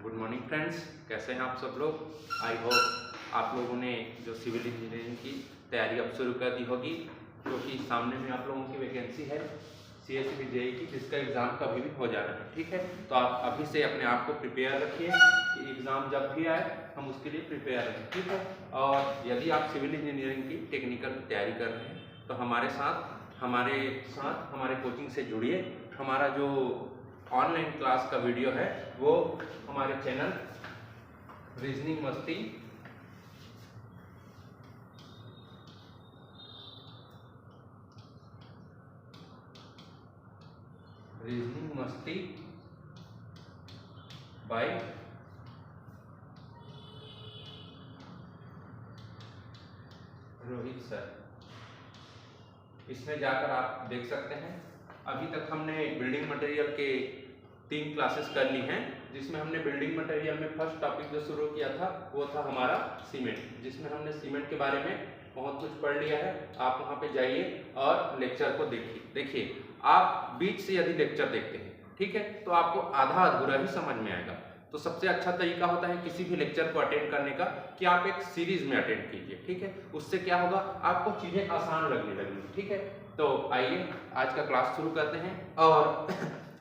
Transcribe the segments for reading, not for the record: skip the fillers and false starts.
Good morning friends, कैसे हैं आप सब लोग। आई होप आप लोगों ने जो सिविल इंजीनियरिंग की तैयारी अब शुरू कर दी होगी, क्योंकि सामने में आप लोगों की वैकेंसी है CSE जेई की, जिसका एग्ज़ाम कभी भी हो जाना है। ठीक है, तो आप अभी से अपने आप को प्रिपेयर रखिए कि एग्ज़ाम जब भी आए हम उसके लिए प्रिपेयर रहें। ठीक है, और यदि आप सिविल इंजीनियरिंग की टेक्निकल की तैयारी कर रहे हैं तो हमारे साथ हमारे कोचिंग से जुड़िए। हमारा जो ऑनलाइन क्लास का वीडियो है वो हमारे चैनल रीजनिंग मस्ती बाय रोहित सर, इसमें जाकर आप देख सकते हैं। अभी तक हमने बिल्डिंग मटेरियल के 3 क्लासेस कर ली हैं, जिसमें हमने बिल्डिंग मटेरियल में फर्स्ट टॉपिक जो शुरू किया था वो था हमारा सीमेंट, जिसमें हमने सीमेंट के बारे में बहुत कुछ पढ़ लिया है। आप वहाँ पे जाइए और लेक्चर को देखिए। आप बीच से यदि लेक्चर देखते हैं, ठीक है, तो आपको आधा अधूरा ही समझ में आएगा। तो सबसे अच्छा तरीका होता है किसी भी लेक्चर को अटेंड करने का कि आप एक सीरीज में अटेंड कीजिए। ठीक है, उससे क्या होगा, आपको चीजें आसान लगने लगेंगी। ठीक है, तो आइए आज का क्लास शुरू करते हैं। और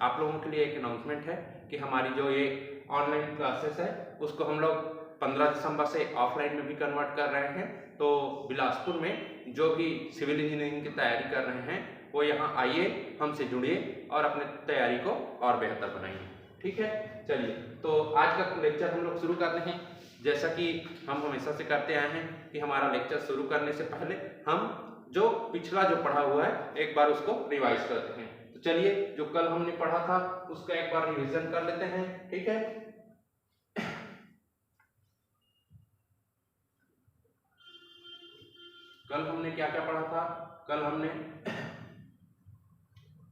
आप लोगों के लिए एक अनाउंसमेंट है कि हमारी जो ये ऑनलाइन क्लासेस है उसको हम लोग 15 दिसंबर से ऑफलाइन में भी कन्वर्ट कर रहे हैं। तो बिलासपुर में जो भी सिविल इंजीनियरिंग की तैयारी कर रहे हैं वो यहाँ आइए, हमसे जुड़िए और अपने तैयारी को और बेहतर बनाइए। ठीक है, चलिए तो आज का लेक्चर हम लोग शुरू करते हैं। जैसा कि हम हमेशा से करते आए हैं कि हमारा लेक्चर शुरू करने से पहले हम जो पिछला जो पढ़ा हुआ है एक बार उसको रिवाइज करते हैं। तो चलिए, जो कल हमने पढ़ा था उसका एक बार रिवीजन कर लेते हैं। ठीक है, कल हमने क्या क्या पढ़ा था। कल हमने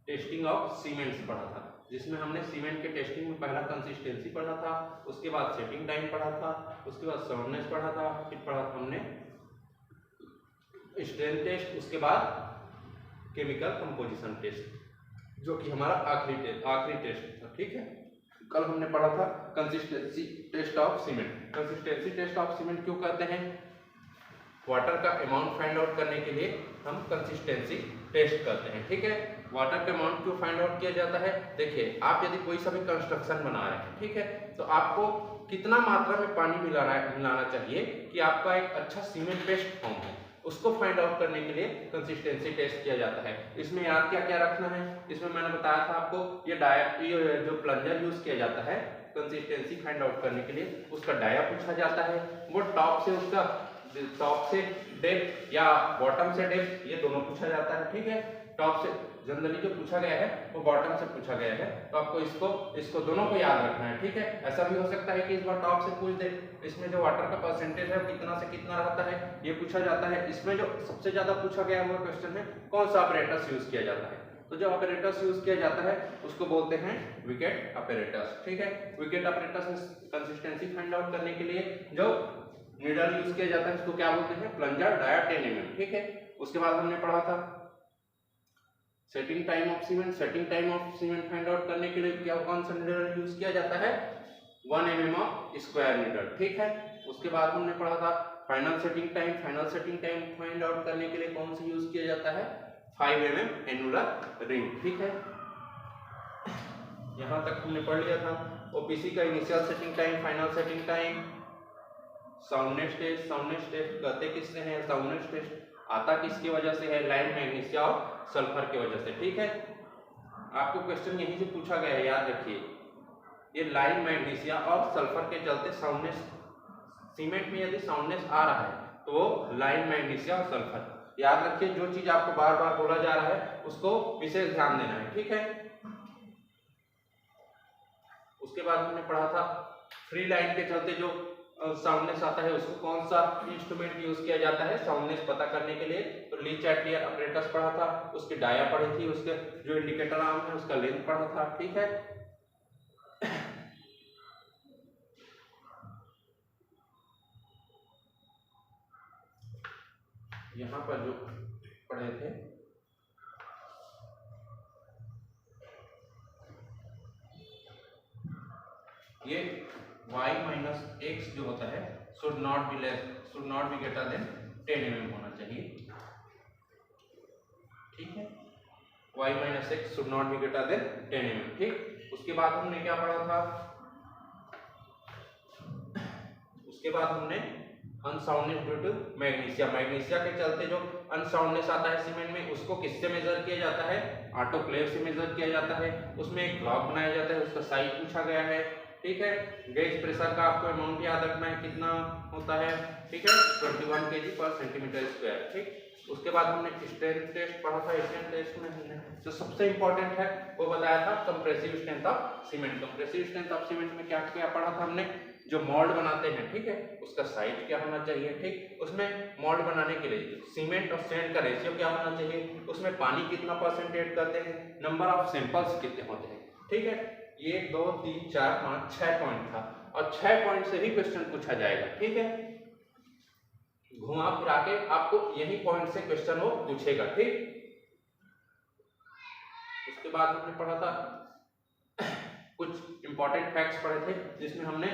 टेस्टिंग ऑफ सीमेंट्स पढ़ा था, जिसमें हमने सीमेंट के टेस्टिंग में पहला कंसिस्टेंसी पढ़ा था, उसके बाद सेटिंग टाइम पढ़ा था, उसके बाद साउंडनेस पढ़ा था, फिर पढ़ा था हमने स्ट्रेंथ टेस्ट, उसके बाद केमिकल कंपोजिशन टेस्ट, जो कि हमारा आखिरी टेस्ट था। ठीक है, कल हमने पढ़ा था consistency test of cement. Consistency test of cement क्यों करते हैं? वाटर का अमाउंट फाइंड आउट करने के लिए हम कंसिस्टेंसी टेस्ट करते हैं। ठीक है, वाटर का अमाउंट क्यों फाइंड आउट किया जाता है? देखिए, आप यदि कोई सा भी कंस्ट्रक्शन बना रहे हैं, ठीक है, तो आपको कितना मात्रा में पानी मिलाना चाहिए कि आपका एक अच्छा सीमेंट पेस्ट फॉर्म हो, उसको फाइंड आउट करने के लिए कंसिस्टेंसी टेस्ट किया जाता है। इसमें याद क्या क्या रखना है, इसमें मैंने बताया था आपको, ये जो प्लंजर यूज किया जाता है कंसिस्टेंसी फाइंड आउट करने के लिए, उसका डाया पूछा जाता है। वो टॉप से डेप्थ या बॉटम से डेप्थ, ये दोनों पूछा जाता है। ठीक है, टॉप से जनरली जो पूछा गया है वो बॉटम से पूछा गया है, तो आपको इसको दोनों को याद रखना है। ठीक है, ऐसा भी हो सकता है कि इस बार टॉप से पूछ दे, इसमें जो वाटर का परसेंटेज है कितना से कितना रहता है ये पूछा जाता है। इसमें जो सबसे ज्यादा पूछा गया हुआ क्वेश्चन है कौन सा ऑपरेटस यूज किया जाता है, तो जो ऑपरेटस यूज किया जाता है उसको बोलते हैं विकेट ऑपरेटस। ठीक है, wicket apparatus consistency find out करने के लिए जो नीडल यूज किया जाता है उसको क्या बोलते हैं? Plunger, dia, tenement. ठीक है, उसके बाद हमने पढ़ा था setting time of cement. Setting time of cement find out करने के लिए कौन सा नीडल यूज किया जाता है? 1 mm ऑफ स्क्वायर नीडल। ठीक है, उसके बाद हमने पढ़ा था final setting time. Final setting time find out करने के लिए कौन सा यूज किया जाता है? 5 mm एनुलर रिंग। ठीक है, यहां तक हमने पढ़ लिया था। ओपीसी का initial setting time, final setting time, soundness test. Soundness test करते किससे हैं? साउंडनेस टेस्ट आता किसकी वजह से है? लाइम, मैग्नीशिया और सल्फर की वजह से। ठीक है, आपको क्वेश्चन यहीं से पूछा गया है, याद रखिए, ये लाइम, मैग्नीशिया और सल्फर के चलते साउंडनेस, सीमेंट में यदि साउंडनेस आ रहा है तो वो लाइम, मैग्नीशिया और सल्फर, याद रखिए। जो चीज आपको बार बार बोला जा रहा है उसको विशेष ध्यान देना है। ठीक है, उसके बाद हमने पढ़ा था फ्री लाइन के चलते जो साउंडनेस आता है उसको कौन सा इंस्ट्रूमेंट यूज किया जाता है साउंडनेस पता करने के लिए? तो ली चैटलियर ऑपरेटस पढ़ा था, उसकी डाया पढ़ी थी, उसके जो इंडिकेटर आर्म है उसका लेंथ पढ़ा था। ठीक है, यहां पर जो पढ़े थे ये y माइनस x जो होता है should not be greater than 10 mm होना चाहिए, ठीक है। y minus x should not be greater than 10 mm, ठीक। उसके बाद हमने क्या पढ़ा था, उसके बाद हमने अनसाउंडनेस ड्यू टू मैग्नीशिया के चलते जो अनसाउंडनेस आता है सीमेंट में, उसको किससे मेजर किया जाता है, ऑटोक्लेव से मेजर किया जाता है। उसमें एक ब्लॉक बनाया जाता है, उसका साइज पूछा गया है, ठीक है। गेज प्रेशर का आपको अमाउंट याद रखना है, कितना होता है, ठीक है, 21 kg पर सेंटीमीटर स्क्वायर, ठीक। उसके बाद हमने स्ट्रेंथ टेस्ट पढ़ा था। स्ट्रेंथ टेस्ट में हमने जो सबसे इंपॉर्टेंट है वो बताया था compressive strength of cement. Compressive strength of cement में क्या क्या पढ़ा था हमने, जो मोल्ड बनाते हैं, ठीक है, उसका साइज क्या होना चाहिए, ठीक। उसमें मोल्ड बनाने के लिए सीमेंट और सैंड का रेशियो क्या होना चाहिए, उसमें पानी कितना परसेंट ऐड करते हैं, नंबर ऑफ सैंपल्स कितने होते हैं, ठीक है। 1 2 3 4 5 6 पॉइंट था और 6 पॉइंट से ही क्वेश्चन पूछा जाएगा, ठीक है। घुमा फिरा के आपको यही पॉइंट से क्वेश्चन वो पूछेगा, ठीक। उसके बाद हमने पढ़ा था कुछ इंपॉर्टेंट फैक्ट्स पढ़े थे, जिसमें हमने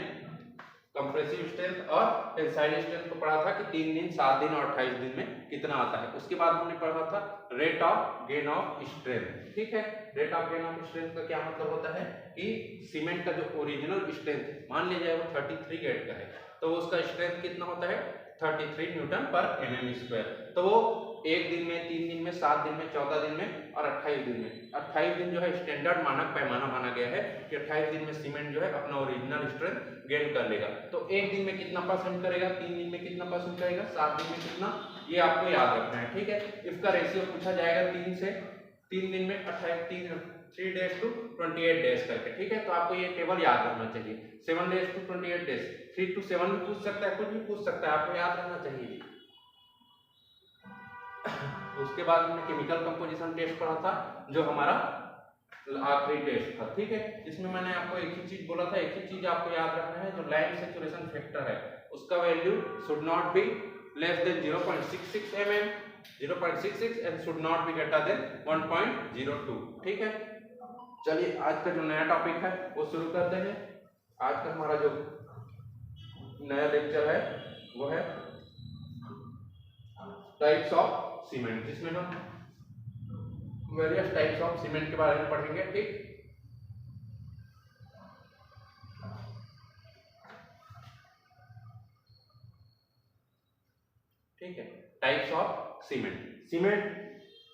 कंप्रेसिव स्ट्रेंथ और टेंसाइल स्ट्रेंथ को पढ़ा था कि 3 दिन 7 दिन और 28 दिन में कितना आता है। उसके बाद हमने पढ़ा था rate of gain of strength, ठीक है। Rate of gain of strength का क्या मतलब होता है कि सीमेंट का जो ओरिजिनल स्ट्रेंथ मान लिया जाए वो 33 ग्रेड का है, तो उसका स्ट्रेंथ कितना होता है 33 न्यूटन पर mm स्क्वायर। तो वो 1 दिन में, 3 दिन में, 7 दिन में, 14 दिन में और 28 दिन में। 28 दिन जो है स्टैंडर्ड मानक पैमाना माना गया है कि 28 दिन में सीमेंट जो है अपना ओरिजिनल स्ट्रेंथ गेन कर लेगा। तो 1 दिन में कितना परसेंट करेगा, 3 दिन में कितना परसेंट करेगा, 7 दिन में कितना, ये आपको याद रखना है, ठीक है। इसका रेशियो पूछा जाएगा 3 से, 3 दिन में 3 days to 28 days करके, ठीक है। तो आपको ये टेबल याद रखना चाहिए। 7 days to 28 days, 3 to 7 भी पूछ सकता है, कुछ भी पूछ सकता है, आपको याद रखना चाहिए। उसके बाद हमने केमिकल कंपोजिशन टेस्ट पढ़ा था, जो हमारा आखिरी टेस्ट था, ठीक है। इसमें मैंने आपको एक ही चीज बोला था, एक ही चीज आपको याद रखना है, जो लाइन सैचुरेशन फैक्टर है उसका value should not be less then 0.66 mm, 0.66 and should not be greater then 1.02, ठीक है। चलिए आज का जो नया टॉपिक है वो शुरू करते हैं। आज का हमारा जो नया लेक्चर है वो है टाइप्स ऑफ सीमेंट, जिसमें हम वेरियस टाइप्स ऑफ सीमेंट के बारे में पढ़ेंगे, ठीक। ठीक है, टाइप्स ऑफ सीमेंट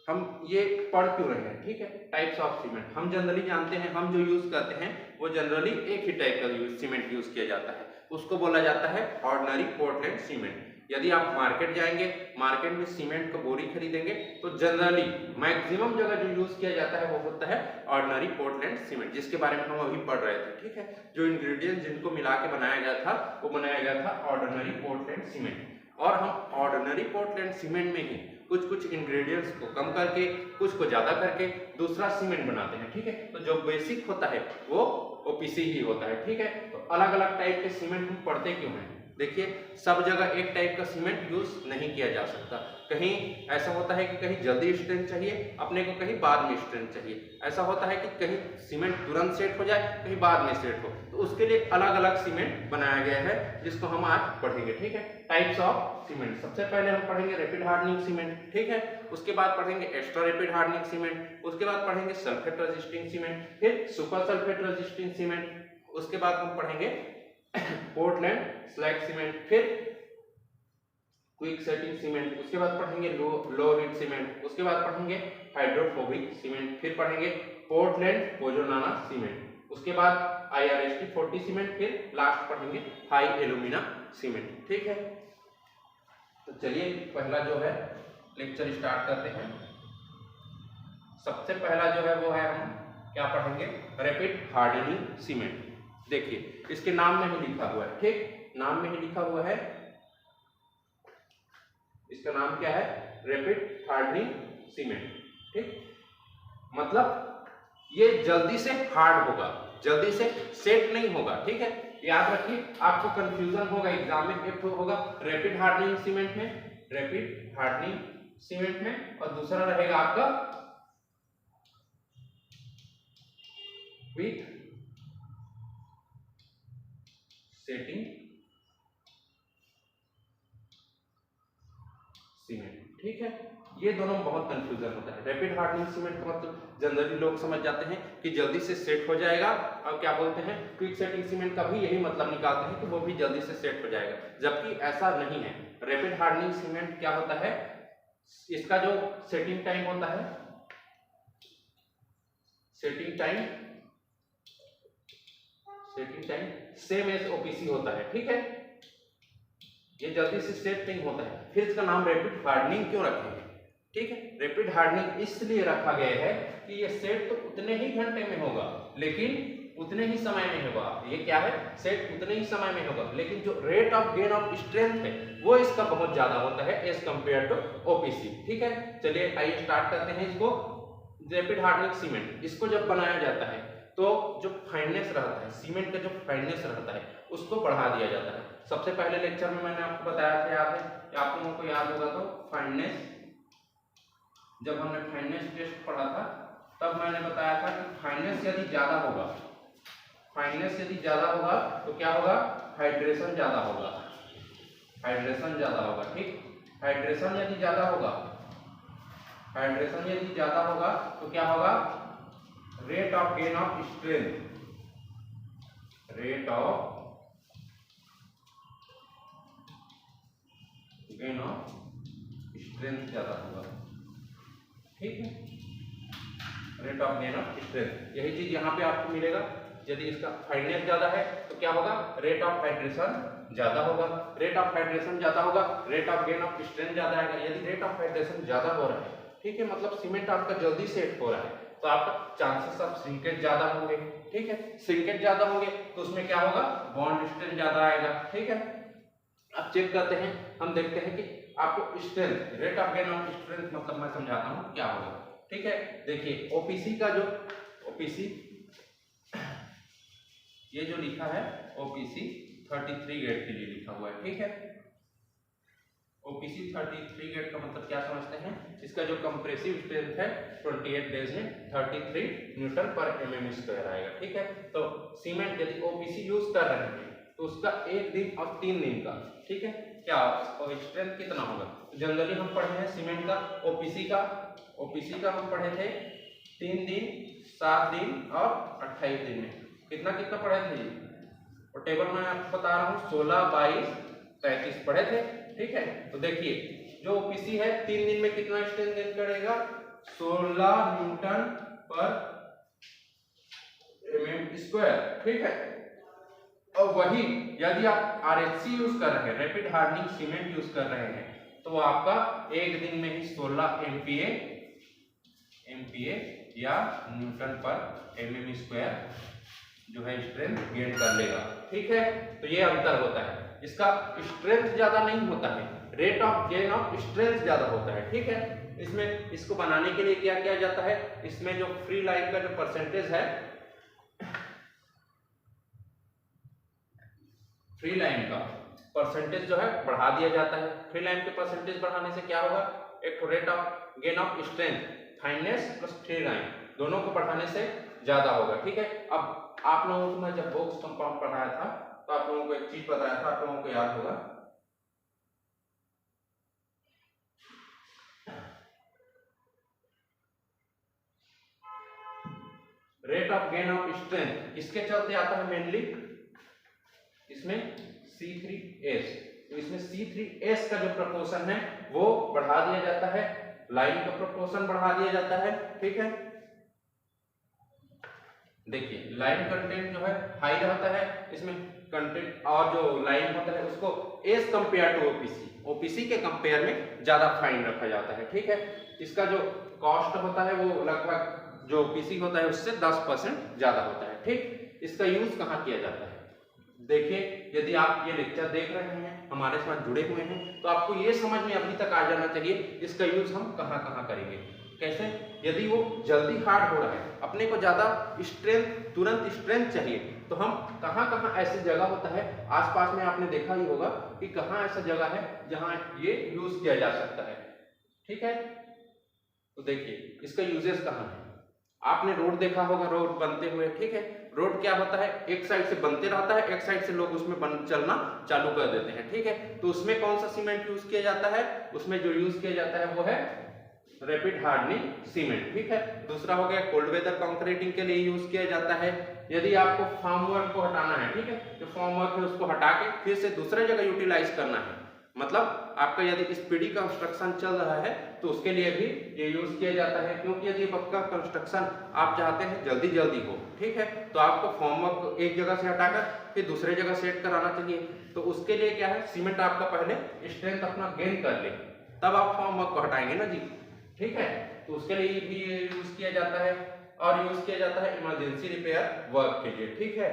हम ये पढ़ क्यों रहे हैं, ठीक है। टाइप्स ऑफ सीमेंट हम जनरली जानते हैं, हम जो यूज करते हैं वो जनरली एक ही टाइप का सीमेंट यूज किया जाता है, उसको बोला जाता है ऑर्डिनरी पोर्टलैंड सीमेंट। यदि आप मार्केट जाएंगे, मार्केट में सीमेंट का बोरी खरीदेंगे, तो जनरली मैक्सिमम जगह जो यूज किया जाता है वो होता है ऑर्डिनरी पोर्टलैंड सीमेंट, जिसके बारे में हम अभी पढ़ रहे थे, ठीक है। जो इंग्रेडिएंट्स जिनको मिला के बनाया गया था वो बनाया गया था ऑर्डिनरी पोर्टलैंड सीमेंट। और हम ऑर्डिनरी पोर्टलैंड सीमेंट में ही कुछ इंग्रेडिएंट्स को कम करके, कुछ को ज्यादा करके दूसरा सीमेंट बनाते हैं, ठीक है। तो जो बेसिक होता है वो ओपीसी ही होता है, ठीक है। तो अलग अलग टाइप के सीमेंट हम पढ़ते क्यों हैं, देखिए सब जगह एक टाइप का सीमेंट यूज नहीं किया जा सकता। कहीं ऐसा होता है कि कहीं जल्दी स्ट्रेंथ चाहिए अपने को, कहीं बाद में स्ट्रेंथ चाहिए। ऐसा होता है कि कहीं सीमेंट तुरंत सेट हो जाए, कहीं बाद में सेट हो, तो उसके लिए अलग अलग सीमेंट बनाया गया है, जिसको हम आज पढ़ेंगे, ठीक है। टाइप्स ऑफ सीमेंट, सबसे पहले हम पढ़ेंगे रैपिड हार्डनिंग सीमेंट, ठीक है। उसके बाद पढ़ेंगे एक्स्ट्रा रैपिड हार्डनिंग सीमेंट, उसके बाद पढ़ेंगे सल्फेट रेजिस्टिंग सीमेंट, फिर सुपर सल्फेट रेजिस्टिंग सीमेंट, उसके बाद हम पढ़ेंगे पोर्टलैंड स्लैग सीमेंट, फिर क्विक सेटिंग सीमेंट, उसके बाद पढ़ेंगे लो हीट सीमेंट, उसके बाद पढ़ेंगे हाइड्रोफोबिक सीमेंट, फिर पढ़ेंगे पोर्टलैंड पोजोलाना सीमेंट, उसके बाद IRST 40 सीमेंट, फिर लास्ट पढ़ेंगे हाई एल्यूमिना सीमेंट, ठीक है। तो चलिए पहला जो है लेक्चर स्टार्ट करते हैं। सबसे पहला जो है वो है हम क्या पढ़ेंगे, रैपिड हार्डनिंग सीमेंट। देखिए इसके नाम में ही लिखा हुआ है, ठीक, नाम में ही लिखा हुआ है, इसका नाम क्या है, रैपिड हार्डनिंग सीमेंट, ठीक। मतलब ये जल्दी से हार्ड होगा, जल्दी से सेट नहीं होगा, ठीक है। याद रखिए, आपको कंफ्यूजन होगा एग्जाम में, एक होगा रैपिड हार्डनिंग सीमेंट में, रैपिड हार्डनिंग सीमेंट में, और दूसरा रहेगा आपका क्विक सेटिंग सीमेंट, ठीक है। ये दोनों में बहुत कंफ्यूजन होता है। रैपिड हार्डनिंग सीमेंट का मतलब जनरली लोग समझ जाते हैं कि जल्दी से सेट हो जाएगा, और क्या बोलते हैं क्विक सेटिंग सीमेंट का भी यही मतलब निकालते हैं कि वो भी जल्दी से सेट हो जाएगा, जबकि ऐसा नहीं है। रैपिड हार्डनिंग सीमेंट क्या होता है, इसका जो सेटिंग टाइम होता है, setting time same as OPC होता है, ठीक है। ये जल्दी से सेट नहीं होता है, फिर इसका नाम रैपिड हार्डनिंग क्यों रखे हैं, ठीक है। रैपिड हार्डनिंग इसलिए रखा गया है कि ये सेट तो उतने ही घंटे में होगा, लेकिन उतने ही समय में होगा। ये क्या है, सेट उतने ही समय में होगा, लेकिन जो rate of gain of strength है वो इसका बहुत ज्यादा होता है एज कंपेयर टू ओपीसी, ठीक है। चलिए आइए स्टार्ट करते हैं इसको। रैपिड हार्डनिंग सीमेंट, इसको जब बनाया जाता है तो जो फाइननेस रहता है, सीमेंट का जो फाइननेस रहता है उसको बढ़ा दिया जाता है। सबसे पहले लेक्चर में मैंने आपको बताया था, याद है, आप लोगों को याद होगा तो फाइननेस, जब हमने फाइननेस टेस्ट पढ़ा था तब मैंने बताया था कि फाइननेस यदि ज्यादा होगा, फाइननेस यदि ज्यादा होगा तो क्या होगा, हाइड्रेशन ज्यादा होगा, हाइड्रेशन ज्यादा होगा, ठीक। हाइड्रेशन यदि ज्यादा होगा, हाइड्रेशन यदि ज्यादा होगा तो क्या होगा, rate of gain of strength, rate of gain of strength ज्यादा होगा, ठीक है। Rate of gain of strength, यही चीज यहाँ पे आपको मिलेगा। यदि इसका फाइननेस ज्यादा है तो क्या होगा, रेट ऑफ हाइड्रेशन ज्यादा होगा, रेट ऑफ हाइड्रेशन ज्यादा होगा, rate of gain of strength ज्यादा आएगा। यदि रेट ऑफ हाइड्रेशन ज्यादा हो रहा है, ठीक है, मतलब सीमेंट आपका जल्दी सेट हो रहा है, तो आपका चांसेस ऑफ श्रिंकेज ज्यादा होंगे, ठीक है। श्रिंकेज ज्यादा होंगे तो उसमें क्या होगा, बॉन्ड स्ट्रेंथ ज्यादा आएगा, ठीक है। अब चेक करते हैं, हम देखते हैं कि आपको strength, rate of gain of strength मतलब मैं समझाता हूं क्या होगा, ठीक है। देखिए ओपीसी का जो, ओपीसी ये जो लिखा है ओपीसी 33 ग्रेड के लिए लिखा हुआ है, ठीक है। ओपीसी 33 ग्रेड का मतलब क्या समझते हैं, इसका जो कंप्रेसिव स्ट्रेंथ है 28 डेज में 33 न्यूटन पर एमएम स्क्वायर आएगा, ठीक है। तो सीमेंट यदि ओपीसी यूज कर रहे हैं तो उसका 1 दिन और 3 दिन का, ठीक है, क्या स्ट्रेंथ कितना होगा। तो जनरली हम पढ़े हैं सीमेंट का, ओपीसी का हम पढ़े थे 3 दिन, 7 दिन और 28 दिन में। कितना कितना पढ़े थे, और टेबल में आपको बता रहा हूँ 16, 22, 33 पढ़े थे, ठीक है। तो देखिए जो ओपीसी है 3 दिन में कितना स्ट्रेंथ गेन करेगा, 16 न्यूटन पर एमएम स्क्वायर, ठीक है। और वही यदि आप आरएचसी यूज कर रहे हैं, रैपिड हार्डनिंग सीमेंट यूज कर रहे हैं, तो आपका 1 दिन में ही 16 एमपीए या न्यूटन पर एमएम स्क्वायर जो है स्ट्रेंथ गेन कर लेगा, ठीक है। तो ये अंतर होता है, इसका स्ट्रेंथ ज्यादा नहीं होता है, rate of gain of strength ज्यादा होता है, ठीक है। इसमें इसको बनाने के लिए क्या किया जाता है, इसमें जो फ्री लाइन का जो परसेंटेज है, फ्री लाइन का परसेंटेज जो है बढ़ा दिया जाता है। फ्री लाइन के परसेंटेज बढ़ाने से क्या होगा, एक rate of gain of strength, fineness plus free line दोनों को बढ़ाने से ज्यादा होगा, ठीक है। अब आप लोगों को मैं जब बॉक्स कंपाउंड पढ़ाया था तो आप लोगों को एक चीज बताया था, आप लोगों को याद होगा, rate of gain of strength किसके चलते आता है, मेनली इसमें C3S, तो इसमें C3S का जो प्रोपोर्शन है वो बढ़ा दिया जाता है, लाइन का प्रोपोर्शन बढ़ा दिया जाता है, ठीक है। देखिए लाइन कंटेंट जो है हाई रहता है इसमें कंटेंट, और जो लाइन होता है उसको एज कंपेयर टू ओपीसी के कंपेयर में ज्यादा फाइन रखा जाता है, ठीक है। इसका जो कॉस्ट होता है वो लगभग जो ओपीसी होता है उससे 10% ज्यादा होता है, ठीक। इसका यूज कहाँ किया जाता है, देखिए यदि आप ये लेक्चर देख रहे हैं, हमारे साथ जुड़े हुए हैं, तो आपको ये समझ में अभी तक आ जाना चाहिए इसका यूज हम कहाँ कहाँ करेंगे, कैसे। यदि वो जल्दी हार्ड हो रहा है, अपने को ज्यादा स्ट्रेंथ, तुरंत स्ट्रेंथ चाहिए, तो हम कहाँ कहाँ ऐसी जगह होता है आसपास में, आपने देखा ही होगा कि कहाँ ऐसा जगह है जहाँ ये यूज किया जा सकता है, ठीक है। तो देखिए इसका यूजेस कहाँ है, आपने रोड देखा होगा, रोड बनते हुए, ठीक है। रोड क्या होता है, एक साइड से बनते रहता है, एक साइड से लोग उसमें चलना चालू कर देते हैं, ठीक है। तो उसमें कौन सा सीमेंट यूज किया जाता है, उसमें जो यूज किया जाता है वो है रैपिड हार्डनिंग सीमेंट, ठीक है। दूसरा हो गया कोल्ड वेदर कंक्रीटिंग के लिए यूज किया जाता है। यदि आपको फॉर्म वर्क को हटाना है, ठीक है, जो फॉर्म वर्क है उसको हटा के फिर से दूसरे जगह यूटिलाइज करना है, मतलब आपका यदि स्पीडी कंस्ट्रक्शन चल रहा है तो उसके लिए भी ये यूज किया जाता है, क्योंकि यदि आपका कंस्ट्रक्शन आप चाहते हैं जल्दी जल्दी हो, ठीक है, तो आपको फॉर्म वर्क एक जगह से हटाकर फिर दूसरे जगह सेट कराना चाहिए। तो उसके लिए क्या है, सीमेंट आपका पहले स्ट्रेंथ अपना गेन कर ले, तब आप फॉर्म वर्क को हटाएंगे ना जी, ठीक है। तो उसके लिए भी यूज किया जाता है, और यूज किया जाता है इमरजेंसी रिपेयर वर्क के लिए, ठीक है,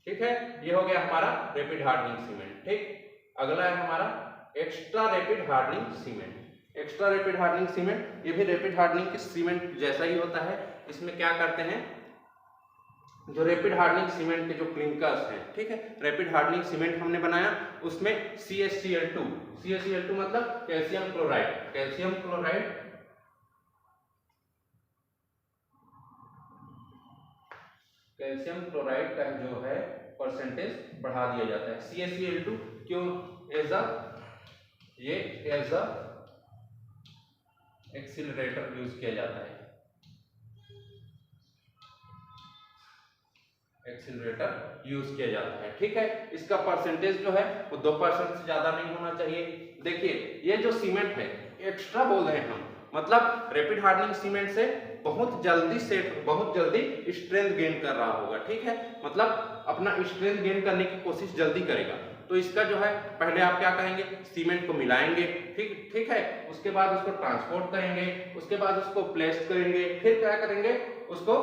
ठीक है। ये हो गया हमारा रैपिड हार्डनिंग सीमेंट, ठीक। अगला है हमारा extra rapid hardening cement. Extra rapid hardening cement, ये भी रैपिड हार्डनिंग के सीमेंट जैसा ही होता है। इसमें क्या करते हैं, जो रैपिड हार्डनिंग सीमेंट के जो क्लिंकर्स हैं, ठीक है, रैपिड हार्डनिंग सीमेंट हमने बनाया, उसमें CaCl2 मतलब calcium chloride, calcium chloride calcium chloride का जो है परसेंटेज बढ़ा दिया जाता है। CaCl2 क्यों, एज अ एक्सीलरेटर यूज किया जाता है, एक्सीलरेटर यूज किया जाता है, ठीक है। इसका परसेंटेज जो है वो 2% से ज्यादा नहीं होना चाहिए। देखिए ये जो सीमेंट है एक्स्ट्रा बोल रहे हैं हम, मतलब रैपिड हार्डनिंग सीमेंट से बहुत जल्दी स्ट्रेंथ गेन कर रहा होगा, ठीक है, मतलब अपना स्ट्रेंथ गेन करने की कोशिश जल्दी करेगा। तो इसका जो है पहले आप क्या करेंगे, सीमेंट को मिलाएंगे, ठीक है, उसके बाद उसको ट्रांसपोर्ट करेंगे, उसके बाद उसको प्लेस करेंगे, फिर क्या करेंगे, उसको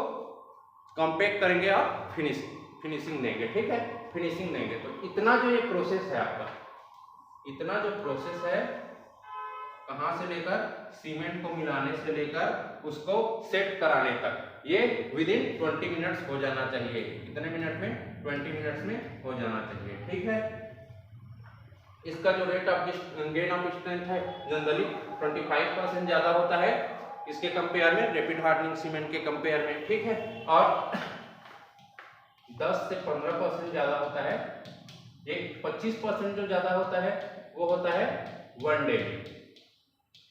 कॉम्पैक्ट करेंगे और फिनिशिंग देंगे, ठीक है, फिनिशिंग देंगे। तो इतना जो ये प्रोसेस है आपका, इतना जो प्रोसेस है, कहां से लेकर सीमेंट को मिलाने से लेकर उसको सेट कराने तक, ये विदिन 20 मिनट्स हो जाना चाहिए। कितने मिनट में, 20 मिनट्स में हो जाना चाहिए, ठीक है। इसका जो rate of gain of strength है जनरली 25% ज्यादा होता है इसके कंपेयर में, रैपिड हार्डनिंग सीमेंट के कंपेयर में, ठीक है, और 10 से 15% ज्यादा होता है। ये 25% जो ज्यादा होता है वो होता है 1 डे में,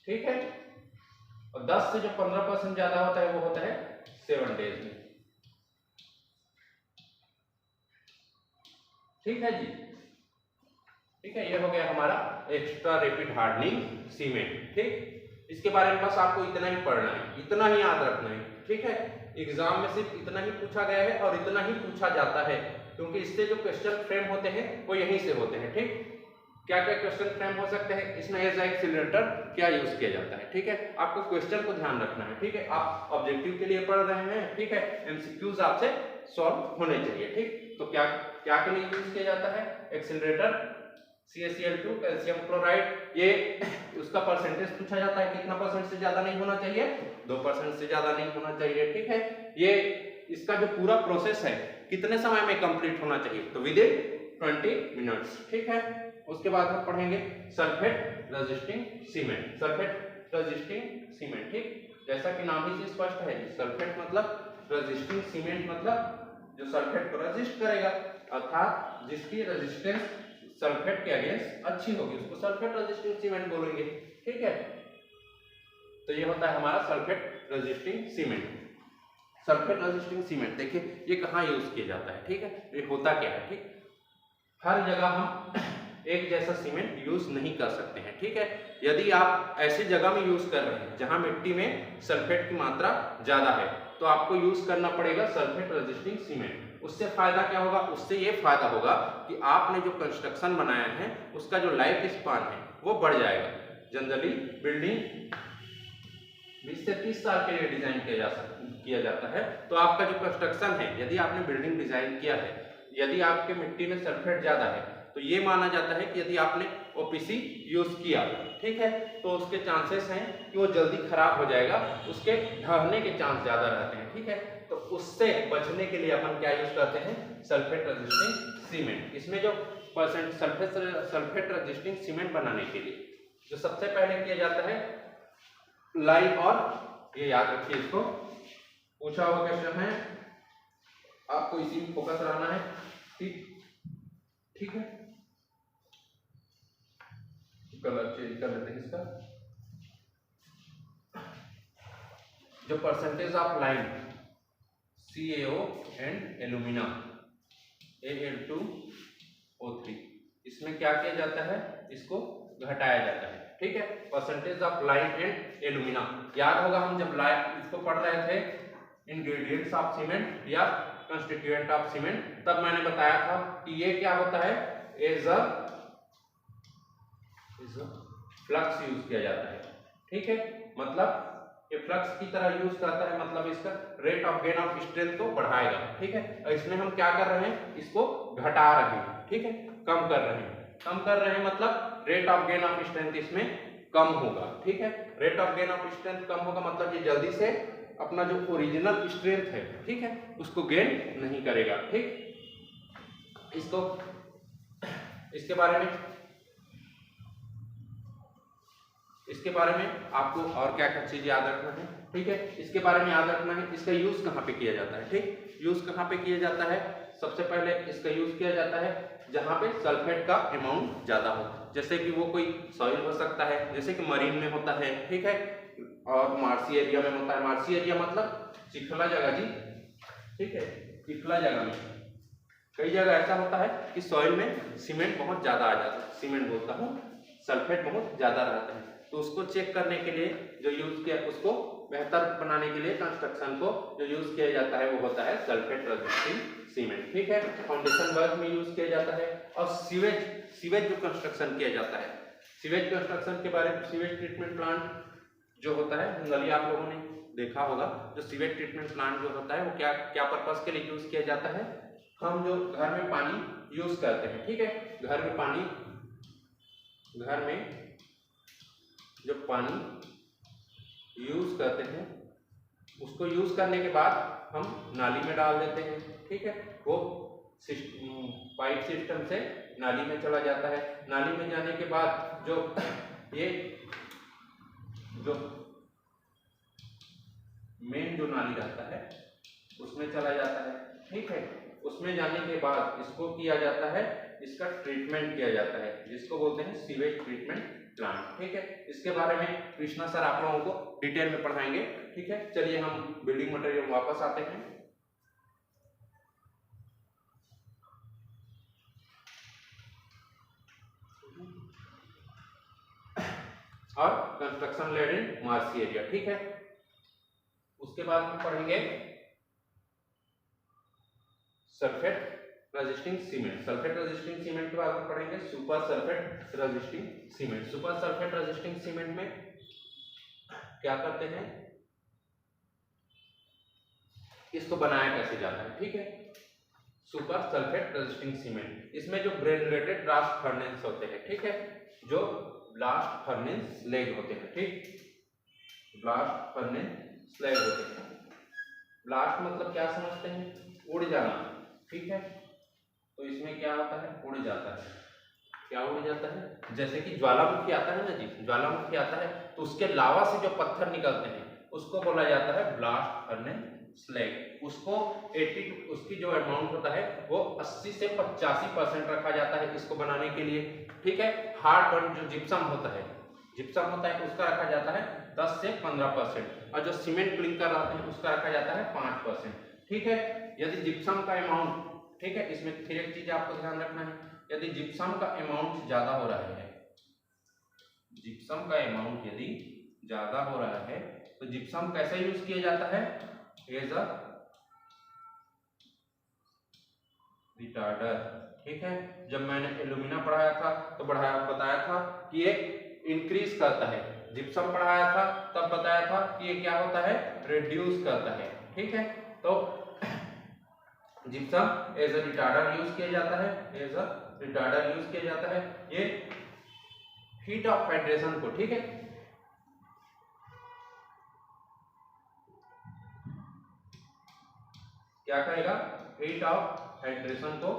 ठीक है, और 10 से जो 15% ज्यादा होता है वो होता है 7 डेज में, ठीक है जी, ठीक है। ये हो गया हमारा एक्स्ट्रा रैपिड हार्डनिंग सीमेंट, ठीक। इसके बारे में बस आपको इतना ही पढ़ना है, इतना ही याद रखना है, ठीक है। एग्जाम में सिर्फ इतना ही पूछा गया है और इतना ही पूछा जाता है, क्योंकि इससे जो क्वेश्चन फ्रेम होते हैं वो यहीं से होते हैं, ठीक। क्या क्या क्वेश्चन फ्रेम हो सकते हैं, इसमें एज अ एक्सीलरेटर क्या यूज किया जाता है, ठीक है। आपको क्वेश्चन को ध्यान रखना है, ठीक है। आप ऑब्जेक्टिव के लिए पढ़ रहे हैं, ठीक है, एमसीक्यूज आपसे सॉल्व होने चाहिए, ठीक। तो क्या क्या के लिए यूज किया जाता है, एक्सीलरेटर, CaCl2 कैल्शियम क्लोराइड, ये उसका परसेंटेज पूछा जाता है, कितना परसेंट से ज्यादा नहीं होना चाहिए, 2% से ज्यादा नहीं होना चाहिए, ठीक है। ये इसका जो पूरा प्रोसेस है कितने समय में कंप्लीट होना चाहिए, तो विदिन 20 मिनट्स, ठीक है। उसके बाद हम पढ़ेंगे sulphate resisting cement, sulphate resisting cement, ठीक। जैसा कि नाम ही से स्पष्ट है, सल्फेट मतलब रेजिस्टिंग सीमेंट, मतलब जो सल्फेट को रेजिस्ट करेगा, अर्थात जिसकी रेजिस्टेंस सल्फेट के अगेंस्ट अच्छी होगी, उसको सल्फेट रेजिस्टिंग सीमेंट बोलेंगे, ठीक है। तो ये होता है हमारा sulphate resisting cement. Sulphate resisting cement देखिए ये कहाँ यूज किया जाता है, ठीक है, ये होता क्या है, ठीक। हर जगह हम एक जैसा सीमेंट यूज नहीं कर सकते हैं, ठीक है। यदि आप ऐसी जगह में यूज कर रहे हैं जहां मिट्टी में सल्फेट की मात्रा ज्यादा है, तो आपको यूज करना पड़ेगा सल्फेट रेजिस्टिंग सीमेंट। उससे फायदा क्या होगा, उससे ये फायदा होगा कि आपने जो कंस्ट्रक्शन बनाया है उसका जो लाइफ स्पान है वो बढ़ जाएगा। जनरली बिल्डिंग 20 से 30 साल के लिए डिजाइन किया जाता है, तो आपका जो कंस्ट्रक्शन है, यदि आपने बिल्डिंग डिजाइन किया है, यदि आपके मिट्टी में सल्फेट ज्यादा है, तो ये माना जाता है कि यदि आपने OPC यूज किया, ठीक है, तो उसके चांसेस हैं कि वो जल्दी खराब हो जाएगा, उसके ढहने के चांस ज्यादा रहते हैं, ठीक है। तो उससे बचने के लिए अपन क्या यूज करते हैं, सल्फेट रेजिस्टिंग सीमेंट। इसमें जो परसेंट सल्फेट रेजिस्टिंग सीमेंट बनाने के लिए जो सबसे पहले किया जाता है, लाइम, और ये याद रखिए, इसको पूछा हुआ क्वेश्चन है, आपको इसी में फोकस रहना है। ठीक है, कलर चेंज कर लेते हैं इसका। जो percentage of line CaO and alumina Al2O3, इसमें क्या किया जाता है, इसको घटाया जाता है। ठीक है, percentage of line and alumina. याद होगा हम जब लाइन इसको पढ़ रहे थे, इंग्रेडिएंट्स ऑफ सीमेंट या कंस्टिट्यूएंट ऑफ सीमेंट, तब मैंने बताया था कि ये क्या होता है, एज अ फ्लक्स यूज किया जाता है। ठीक है, मतलब ये फ्लक्स की तरह यूज करता है, मतलब इसका rate of gain of strength को बढ़ाएगा। ठीक है, और इसमें हम क्या कर रहे हैं, इसको घटा रहे हैं। ठीक है, कम कर रहे हैं। कम कर रहे हैं मतलब rate of gain of strength इसमें कम होगा। ठीक है, rate of gain of strength कम होगा मतलब ये जल्दी से अपना जो ओरिजिनल स्ट्रेंथ है, ठीक है, उसको गेन नहीं करेगा। ठीक, इसको इसके बारे में आपको और क्या क्या चीज याद रखना है। ठीक है, इसके बारे में याद रखना है, इसका यूज कहाँ पे किया जाता है। ठीक, यूज कहाँ पे किया जाता है, सबसे पहले इसका यूज किया जाता है जहाँ पे सल्फेट का अमाउंट ज्यादा हो, जैसे कि वो कोई सॉइल हो सकता है, जैसे कि मरीन में होता है। ठीक है, और मार्सी एरिया में होता है। मार्सी एरिया मतलब चिखला जगह जी। ठीक है, चिखला जगह में कई जगह ऐसा होता है कि सॉइल में सीमेंट बहुत ज्यादा आ जाता है, सीमेंट बोलता हूँ, सल्फेट बहुत ज्यादा रहता है। तो उसको चेक करने के लिए जो यूज किया, उसको बेहतर बनाने के लिए कंस्ट्रक्शन को जो यूज किया जाता है वो होता है सल्फेट रेजिस्टिंग सीमेंट। ठीक है, फाउंडेशन वर्क में यूज किया जाता है। और सीवेज जो कंस्ट्रक्शन किया जाता है, सीवेज कंस्ट्रक्शन के बारे में, सीवेज ट्रीटमेंट प्लांट जो होता है जनरली आप लोगों ने देखा होगा, जो सीवेज ट्रीटमेंट प्लांट जो होता है वो क्या पर्पस के लिए यूज किया जाता है। हम जो घर में पानी यूज करते हैं, ठीक है, घर में जो पानी यूज करते हैं उसको यूज करने के बाद हम नाली में डाल देते हैं। ठीक है, वो पाइप सिस्टम से नाली में चला जाता है। नाली में जाने के बाद जो मेन जो नाली रहता है उसमें चला जाता है। ठीक है, उसमें जाने के बाद इसको किया जाता है, इसका ट्रीटमेंट किया जाता है, जिसको बोलते हैं सीवेज ट्रीटमेंट प्लांट। ठीक है, इसके बारे में कृष्णा सर आप लोगों को डिटेल में पढ़ाएंगे। ठीक है, चलिए हम बिल्डिंग मटेरियल वापस आते हैं और कंस्ट्रक्शन लेड इन मार्सी एरिया। ठीक है, उसके बाद हम पढ़ेंगे sulphate resisting cement. Sulphate resisting cement के बाद हम पढ़ेंगे super sulphate resisting cement. Super sulphate resisting cement में क्या करते हैं, इसको बनाया कैसे जाता है। ठीक है, सुपर सल्फेट रेजिस्टिंग सीमेंट, इसमें जो ग्रेनुलेटेड ब्लास्ट फर्नेस होते हैं, ठीक है, जो ब्लास्ट फर्नेस स्लैग होते हैं। ठीक, ब्लास्ट फर्नेस स्लैग होते हैं। ब्लास्ट मतलब क्या समझते हैं, उड़ जाना। ठीक है, तो इसमें क्या होता है, उड़ जाता है। क्या उड़ जाता है, जैसे कि ज्वालामुखी आता है ना जी, ज्वालामुखी आता है तो उसके लावा से जो पत्थर निकलते हैं उसको बोला जाता है ब्लास्ट फर्नेस स्लैग। उसको 80, उसकी जो अमाउंट होता है वो 80 से 85% रखा जाता है इसको बनाने के लिए। ठीक है, हार्ड बर्न जो जिप्सम होता है उसका रखा जाता है 10 से 15%, और जो सीमेंट क्लिंकर रहते हैं उसका रखा जाता है 5%। ठीक है, यदि जिप्सम का अमाउंट, ठीक है, इसमें फिर एक चीज आपको ध्यान रखना है, यदि जिप्सम का अमाउंट ज्यादा हो रहा है, जिप्सम का अमाउंट यदि ज्यादा हो रहा है तो जिप्सम कैसे यूज किया जाता है, एज अ रिटार्डर। ठीक है, जब मैंने एल्यूमिना पढ़ाया था तो बताया था कि ये इंक्रीज करता है, जिप्सम पढ़ाया था तब बताया था कि ये क्या होता है, रिड्यूस करता है। ठीक है, तो gypsum as a retarder use किया जाता है, ये हीट ऑफ हाइड्रेशन को, ठीक है, क्या करेगा, हीट ऑफ हाइड्रेशन को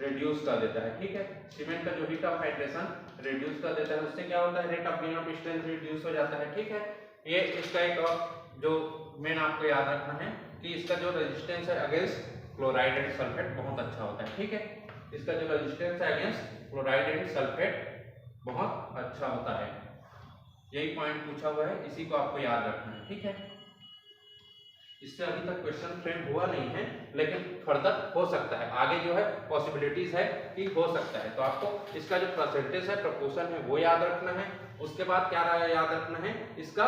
रिड्यूस कर देता है। ठीक है, सीमेंट का जो हीट ऑफ हाइड्रेशन रिड्यूस कर देता है, उससे क्या होता है, rate of gain of strength reduce हो जाता है। ठीक है, ये इसका एक और जो मेन आपको याद रखना है कि इसका जो रेजिस्टेंस है अगेंस्ट क्लोराइड एंड सल्फेट बहुत अच्छा होता है। ठीक है, इसका जो रेजिस्टेंस है अगेंस्ट क्लोराइड एंड सल्फेट बहुत अच्छा होता है। यही पॉइंट पूछा हुआ है, इसी को आपको याद रखना है। ठीक है, इससे अभी तक क्वेश्चन फ्रेम हुआ नहीं है, लेकिन फर्दर हो सकता है, आगे जो है पॉसिबिलिटीज है कि हो सकता है। तो आपको इसका जो परसेंटेज है, प्रपोर्शन है, वो याद रखना है। उसके बाद क्या याद रखना है, इसका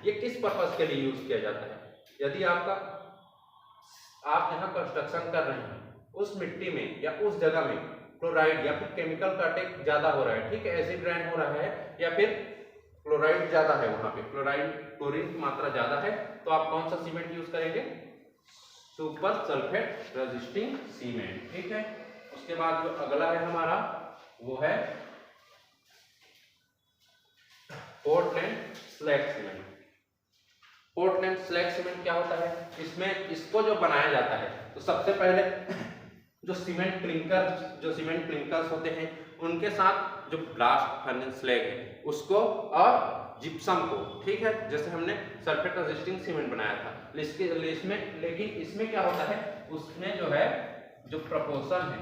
ये किस पर्पस के लिए यूज किया जाता है। यदि आप यहाँ कंस्ट्रक्शन कर रहे हैं, उस मिट्टी में या उस जगह में क्लोराइड या फिर केमिकल का अटैक ज्यादा हो रहा है, ठीक है, एसिड रेन हो रहा है, या फिर क्लोराइड ज्यादा है, वहां पे क्लोरीन की मात्रा ज्यादा है, तो आप कौन सा सीमेंट यूज करेंगे, सुपर सल्फेट रेजिस्टिंग सीमेंट। ठीक है, उसके बाद जो अगला है हमारा वो है Portland slag cement. Portland slag cement क्या होता है, इसमें इसको जो बनाया जाता है, तो सबसे पहले जो सीमेंट क्लिंकर्स होते हैं, उनके साथ जो ब्लास्ट फर्नेस स्लैग है उसको और जिप्सम को, ठीक है, जैसे हमने सल्फेट रेजिस्टिंग सीमेंट बनाया था, लेकिन इसमें क्या होता है, उसमें जो है जो प्रपोर्शन है,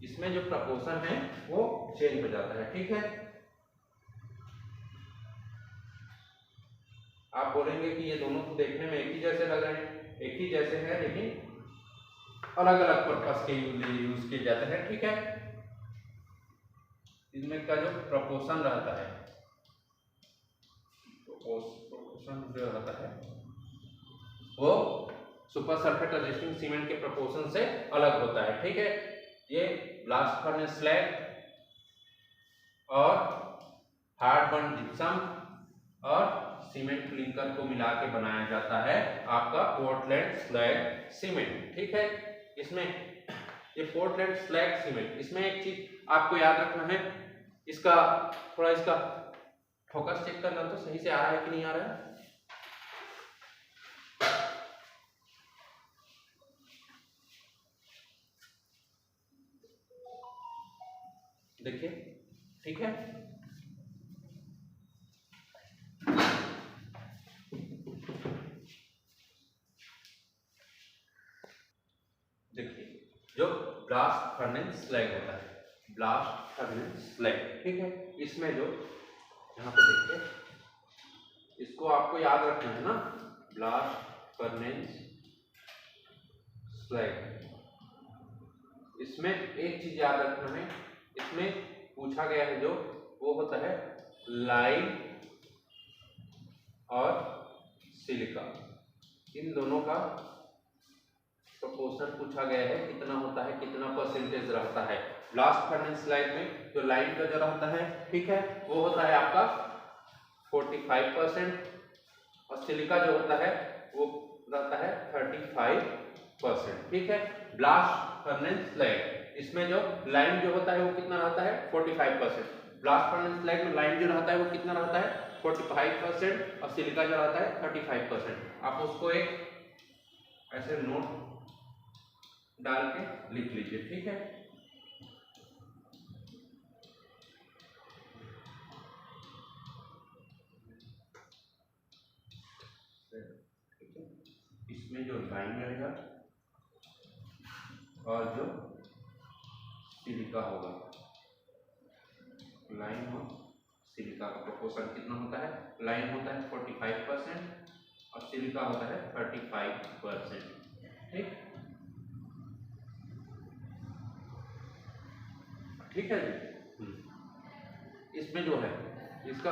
इसमें जो प्रपोर्शन है वो चेंज हो जाता है। ठीक है, आप बोलेंगे कि ये दोनों तो देखने में एक ही जैसे लग रहे हैं, एक ही जैसे हैं, लेकिन अलग अलग पर्पस के लिए यूज किए जाते हैं। ठीक है, इनमें का जो प्रपोर्शन रहता है, प्रपोर्शन जो रहता है वो सुपर सल्फेट रेजिस्टिंग सीमेंट के प्रपोर्शन से अलग होता है। ठीक है, ये ब्लास्ट फर्नेस स्लैग और हार्ड बर्न जिप्सम और सीमेंट क्लिंकर को मिला के बनाया जाता है आपका पोर्टलैंड स्लैग सीमेंट। ठीक है, इसमें ये पोर्टलैंड स्लैग सीमेंट, इसमें एक चीज आपको याद रखना है, इसका थोड़ा इसका फोकस चेक करना, तो सही से आ रहा है कि नहीं आ रहा है। देखिए, ठीक है, देखिए जो ब्लास्ट फर्नेस स्लैग होता है, ब्लास्ट फर्नेस स्लैग, ठीक है, इसमें जो यहाँ पे देखिए, इसको आपको याद रखना है ना, ब्लास्ट फर्नेस स्लैग। इसमें एक चीज याद रखना है, इसमें पूछा गया है जो वो होता है लाइम और सिलिका, इन दोनों का प्रपोर्शन पूछा गया है, कितना होता है, कितना परसेंटेज रहता है। ब्लास्ट फर्नेस स्लैग में जो लाइम का जो रहता है, ठीक है, वो होता है आपका 45%, और सिलिका जो होता है वो रहता है 35%। ठीक है, ब्लास्ट फर्नेस स्लैग, इसमें जो लाइम जो होता है वो कितना रहता है 45%, ब्लास्ट फर्नेस स्लैग में लाइम जो रहता है वो कितना रहता है 45%, और सिलिका जो रहता है 35%। आप उसको एक ऐसे नोट डाल के लिख लीजिए। ठीक है, इसमें जो लाइम रहेगा और जो सिलिका होगा, लाइम और सिलिका का प्रोपोर्शन कितना होता है, लाइम होता है 45% और सिलिका होता है 35%। ठीक, ठीक है जी। इसमें जो है इसका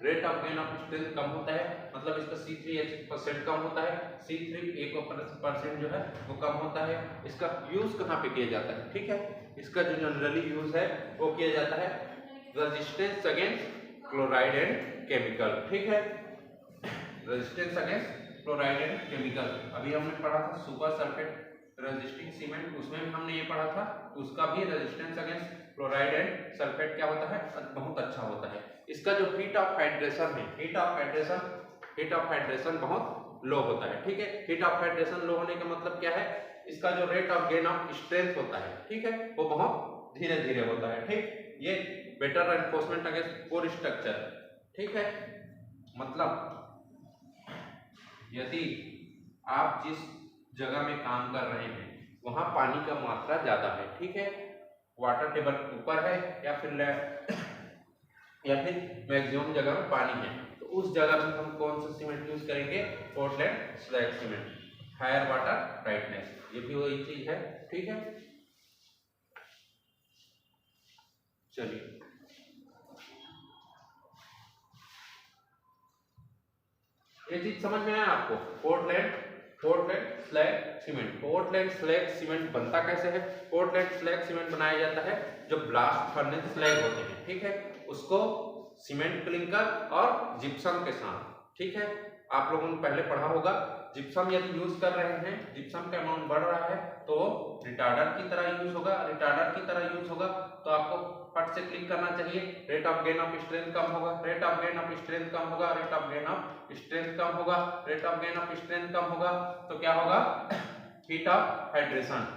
rate of gain of strength कम होता है, मतलब इसका C3H% कम होता है, C3 जो है वो कम होता है। इसका यूज कहाँ पे किया जाता है, ठीक है, इसका जो जनरली यूज है वो किया जाता है resistance against chloride and chemical. ठीक है, resistance against chloride and chemical, अभी हमने पढ़ा था सुपर सल्फेट रेजिस्टिंग सीमेंट, उसमें भी हमने ये पढ़ा था, उसका भी resistance against chloride and sulphate क्या होता है, बहुत अच्छा होता है। इसका जो हीट ऑफ हाइड्रेशन है, हीट ऑफ हाइड्रेशन बहुत लो होता है। ठीक है, हीट ऑफ हाइड्रेशन लो होने का मतलब क्या है, इसका जो rate of gain of strength होता है, ठीक है, वो बहुत धीरे धीरे होता है। ठीक, ये better enforcement against pore structure. ठीक है, मतलब यदि आप जिस जगह में काम कर रहे हैं वहां पानी का मात्रा ज्यादा है, ठीक है, वाटर टेबल ऊपर है या फिर मैक्सिमम जगह में पानी है, तो उस जगह में हम कौन सा सीमेंट यूज करेंगे, Portland slag cement, higher water tightness, ये भी वही चीज है, ठीक है। चलिए ये चीज समझ में आया आपको, Portland slag cement. Portland slag cement बनता कैसे है, पोर्टलैंड स्लैग सीमेंट बनाया जाता है जो ब्लास्ट फर्नेस स्लैग होते हैं, ठीक है, उसको सीमेंट क्लिंकर और जिप्सम के साथ, ठीक है, आप लोगों ने पहले पढ़ा होगा। जिप्सम यदि यूज कर रहे हैं, जिप्सम का अमाउंट बढ़ रहा है तो रिटार्डर की तरह यूज होगा, रिटार्डर की तरह यूज होगा, तो आपको फट से क्लिक करना चाहिए, rate of gain of strength कम होगा, rate of gain of strength कम होगा, rate of gain of strength कम होगा, rate of gain of strength कम होगा, तो क्या होगा, heat of hydration,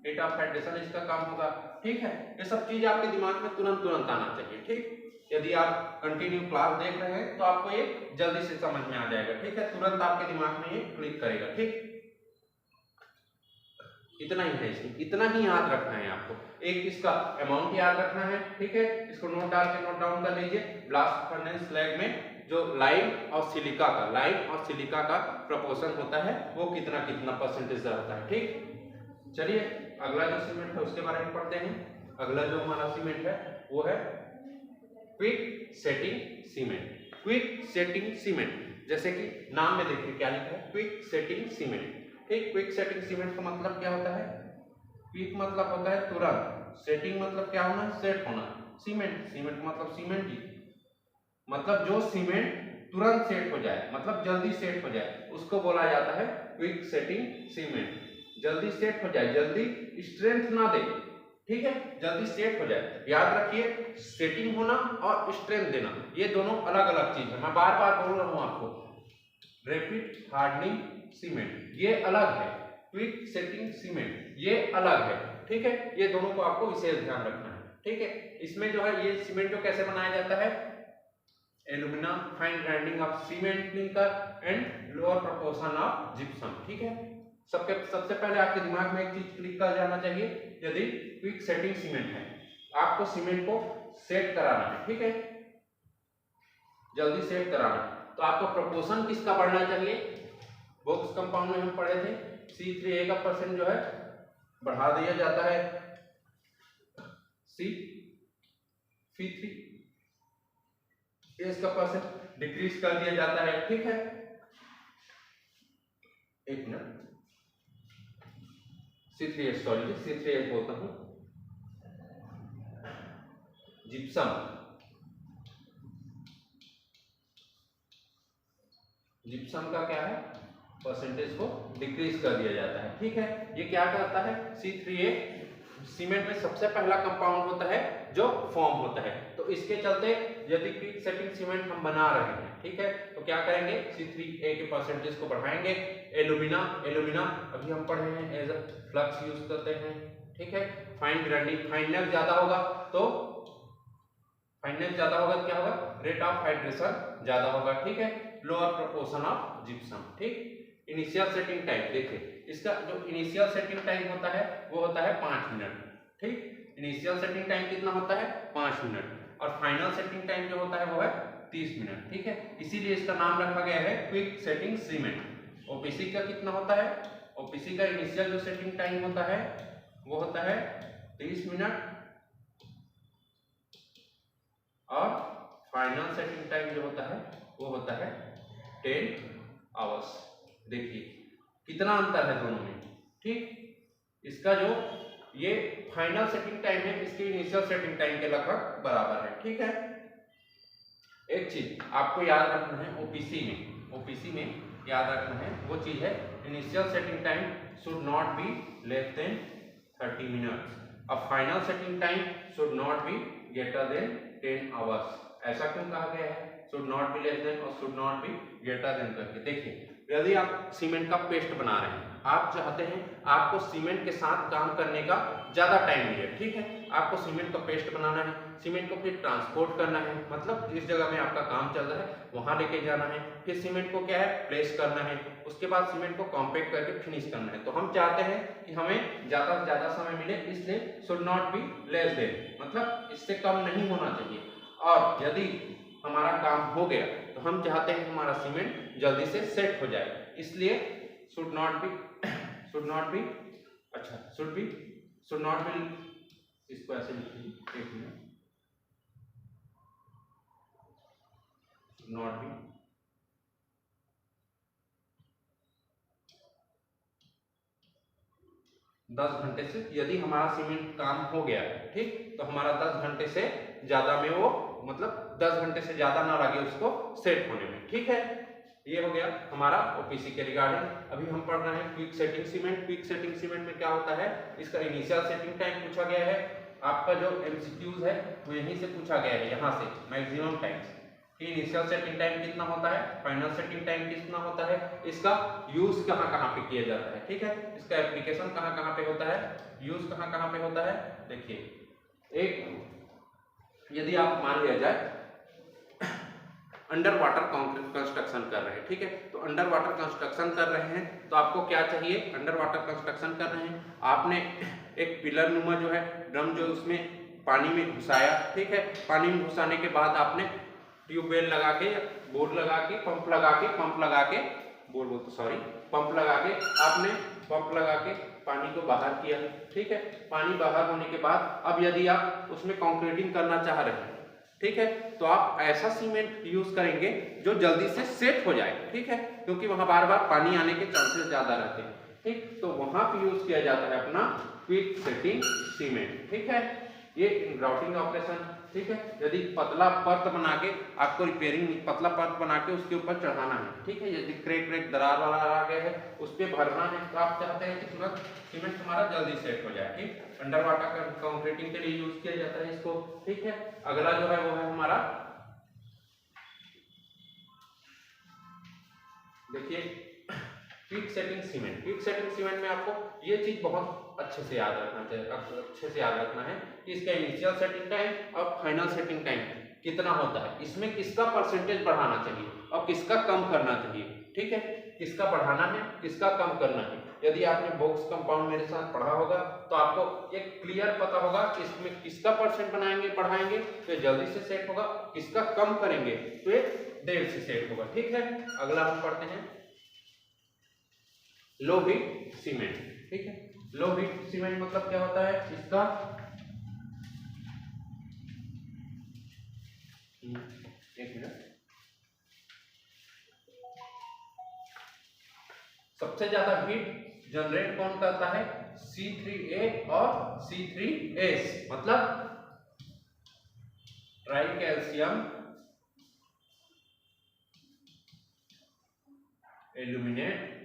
heat of hydration इसका कम होगा, ठीक है। ये सब चीज आपके दिमाग में तुरंत आना चाहिए, ठीक। यदि आप कंटिन्यू क्लास देख रहे हैं तो आपको ये जल्दी से समझ में आ जाएगा, ठीक है, तुरंत आपके दिमाग में ये क्लिक करेगा, ठीक। इतना ही है, इसमें इतना ही याद रखना है आपको, एक इसका अमाउंट याद रखना है, ठीक है, इसको नोट डाल के नोट डाउन कर लीजिए। ब्लास्ट फर्नेस स्लैग में जो लाइम और सिलिका का प्रोपोर्शन होता है वो कितना परसेंटेज रहता है, ठीक। चलिए अगला जो सीमेंट है उसके बारे में पढ़ते हैं। अगला जो हमारा सीमेंट है वो है quick setting cement. Quick setting cement, जैसे कि नाम में देखिए क्या लिखा है, क्विक सेटिंग सीमेंट, ठीक। क्विक सेटिंग सीमेंट का मतलब क्या होता है, क्विक मतलब होता है तुरंत, सेटिंग मतलब क्या होना, सेट होना, सीमेंट मतलब सीमेंट ही, मतलब जो सीमेंट तुरंत सेट हो जाए, मतलब जल्दी सेट हो जाए, उसको बोला जाता है क्विक सेटिंग सीमेंट। जल्दी सेट हो जाए, जल्दी स्ट्रेंथ ना दे, ठीक है, जल्दी सेट हो जाए। याद रखिए सेटिंग होना और स्ट्रेंथ देना ये दोनों अलग अलग चीज है, मैं बार बार बोल रहा हूं आपको। रैपिड हार्डनिंग सीमेंट ये अलग है, क्विक सेटिंग सीमेंट ये अलग है, ठीक है, ये दोनों को आपको विशेष ध्यान रखना है, ठीक है। इसमें जो है ये सीमेंट जो कैसे बनाया जाता है, alumina fine grinding of cement clinker and lower proportion of gypsum, ठीक है। सबसे पहले आपके दिमाग में एक चीज क्लिक कर जाना चाहिए, यदि क्विक सेटिंग सीमेंट है आपको सीमेंट को सेट कराना है, ठीक है, जल्दी सेट कराना है, तो आपको प्रोपोर्शन किसका बढ़ना चाहिए, बॉक्स कंपाउंड में हम पढ़े थे C3A का परसेंट जो है बढ़ा दिया जाता है C3, इसका परसेंट डिक्रीज कर दिया जाता है, ठीक है। एक मिनट, C3H बोलता हूं, जिप्सम का क्या है, परसेंटेज को डिक्रीज कर दिया जाता है, ठीक है। ये क्या करता है, C3A सीमेंट में सबसे पहला कंपाउंड होता है जो फॉर्म होता है, तो इसके चलते यदि क्विक सेटिंग सीमेंट हम बना रहे हैं, ठीक है, तो क्या करेंगे, C3A के परसेंटेज को बढ़ाएंगे। एल्यूमिना अभी हम पढ़े हैं एज अ फ्लक्स यूज करते हैं, ठीक है। फाइन ग्राइंडिंग, फाइननेस ज्यादा होगा तो क्या होगा, रेट ऑफ हाइड्रेशन ज्यादा होगा, ठीक है। लोअर प्रोपोर्शन ऑफ जिप्सम, ठीक। इनिशियल सेटिंग टाइम देखिए, इसका जो इनिशियल सेटिंग टाइम होता है वो होता है 5 मिनट, ठीक। इनिशियल सेटिंग टाइम कितना होता है, 5 मिनट, और फाइनल सेटिंग टाइम जो होता है वो है 30 मिनट, ठीक है। इसीलिए इसका नाम रखा गया है क्विक सेटिंग सीमेंट। ओपीसी का कितना होता है, ओपीसी का इनिशियल जो सेटिंग टाइम होता है वो होता है 30 मिनट, और फाइनल सेटिंग टाइम जो होता है वो होता है 10 आवर्स। देखिए कितना अंतर है दोनों में, ठीक। इसका जो ये फाइनल सेटिंग टाइम है इसके इनिशियल सेटिंग टाइम के लगभग बराबर है, ठीक है। एक चीज आपको याद रखना है, ओपीसी में याद रखना है वो चीज है, initial setting time should not be less than 30 minutes, और final setting time should not be greater than 10 hours. ऐसा क्यों कहा गया है, should not be less than और should not be greater than करके। देखिए यदि आप सीमेंट का पेस्ट बना रहे हैं, आप चाहते हैं आपको सीमेंट के साथ काम करने का ज़्यादा टाइम मिले, ठीक है। आपको सीमेंट का पेस्ट बनाना है, सीमेंट को फिर ट्रांसपोर्ट करना है, मतलब जिस जगह में आपका काम चल रहा है वहाँ लेके जाना है, फिर सीमेंट को क्या है प्लेस करना है, उसके बाद सीमेंट को कॉम्पैक्ट करके फिनिश करना है। तो हम चाहते हैं कि हमें ज़्यादा से ज़्यादा समय मिले, इसलिए should not be less then, मतलब इससे कम नहीं होना चाहिए। और यदि हमारा काम हो गया तो हम चाहते हैं हमारा सीमेंट जल्दी से सेट हो जाए, इसलिए शुड नॉट बी इसको ऐसे लिखिए, एक मिनट, नॉट बी दस घंटे से, यदि हमारा सीमेंट काम हो गया ठीक, तो हमारा 10 घंटे से ज्यादा में वो, मतलब 10 घंटे से ज्यादा ना लगे उसको सेट होने में, ठीक है। ये हो गया हमारा ओपीसी के रिगार्डिंग। अभी हम पढ़ रहे हैं quick setting cement. Quick setting cement में क्या होता है, इसका इनिशियल सेटिंग टाइम पूछा गया है। आपका जो एमसीक्यूज है वो यहीं से पूछा गया है, यहाँ से मैक्सिमम टाइम्स कि इनिशियल सेटिंग टाइम कितना होता है, फाइनल सेटिंग टाइम कितना होता है, इसका यूज कहाँ कहाँ पे किया जाता है, ठीक है, इसका एप्लीकेशन कहाँ कहाँ पे होता है, यूज कहाँ कहाँ पे होता है। देखिए, एक यदि आप मान लिया जाए अंडर वाटर कंस्ट्रक्शन कर रहे हैं, ठीक है, तो अंडर वाटर कंस्ट्रक्शन कर रहे हैं तो आपको क्या चाहिए, अंडर वाटर कंस्ट्रक्शन कर रहे हैं, आपने एक पिलर नुमा जो है ड्रम जो उसमें पानी में घुसाया, ठीक है, पानी में घुसाने के बाद आपने ट्यूबवेल लगा के, बोर्ड लगा के, पंप लगा के पानी को बाहर किया, ठीक है। पानी बाहर होने के बाद अब यदि आप उसमें कंक्रीटिंग करना चाह रहे हैं, ठीक है, तो आप ऐसा सीमेंट यूज करेंगे जो जल्दी से सेट हो जाए, ठीक है, क्योंकि वहां बार बार पानी आने के चांसेस ज्यादा रहते हैं, ठीक, तो वहां पे यूज किया जाता है अपना क्विक सेटिंग सीमेंट, ठीक है। ये ग्राउटिंग ऑपरेशन, ठीक है, यदि पतला परत बना के आपको रिपेयरिंग पतला परत बना के उसके ऊपर चढ़ाना है, ठीक है, यदि क्रैक दरार वाला आ गया है उस पर भरना है, तो आप चाहते हैं कि तुरंत सीमेंट हमारा जल्दी सेट हो जाए, ठीक। अंडर वाटर कंक्रीटिंग के लिए यूज किया जाता है इसको, ठीक है। अगला जो है वो है हमारा, देखिए quick setting cement. Quick setting cement में आपको ये चीज बहुत अच्छे से याद रखना है कि इसका इनिशियल सेटिंग टाइम और फाइनल सेटिंग टाइम कितना होता है, इसमें किसका परसेंटेज बढ़ाना चाहिए और किसका कम करना चाहिए, ठीक है, किसका बढ़ाना है किसका कम करना है। यदि आपने बॉक्स कंपाउंड मेरे साथ पढ़ा होगा तो आपको एक क्लियर पता होगा कि इसमें किसका परसेंट बढ़ाएंगे तो ये जल्दी से सेट होगा, किसका कम करेंगे तो ये देर से सेट होगा, ठीक है। अगला हम पढ़ते हैं लो हीट सीमेंट, ठीक है। लो हीट सीमेंट मतलब क्या होता है, इसका एक मिनट, सबसे ज्यादा हीट जनरेट कौन करता है, C3A और C3S, मतलब ट्राई कैल्शियम एल्यूमिनेट,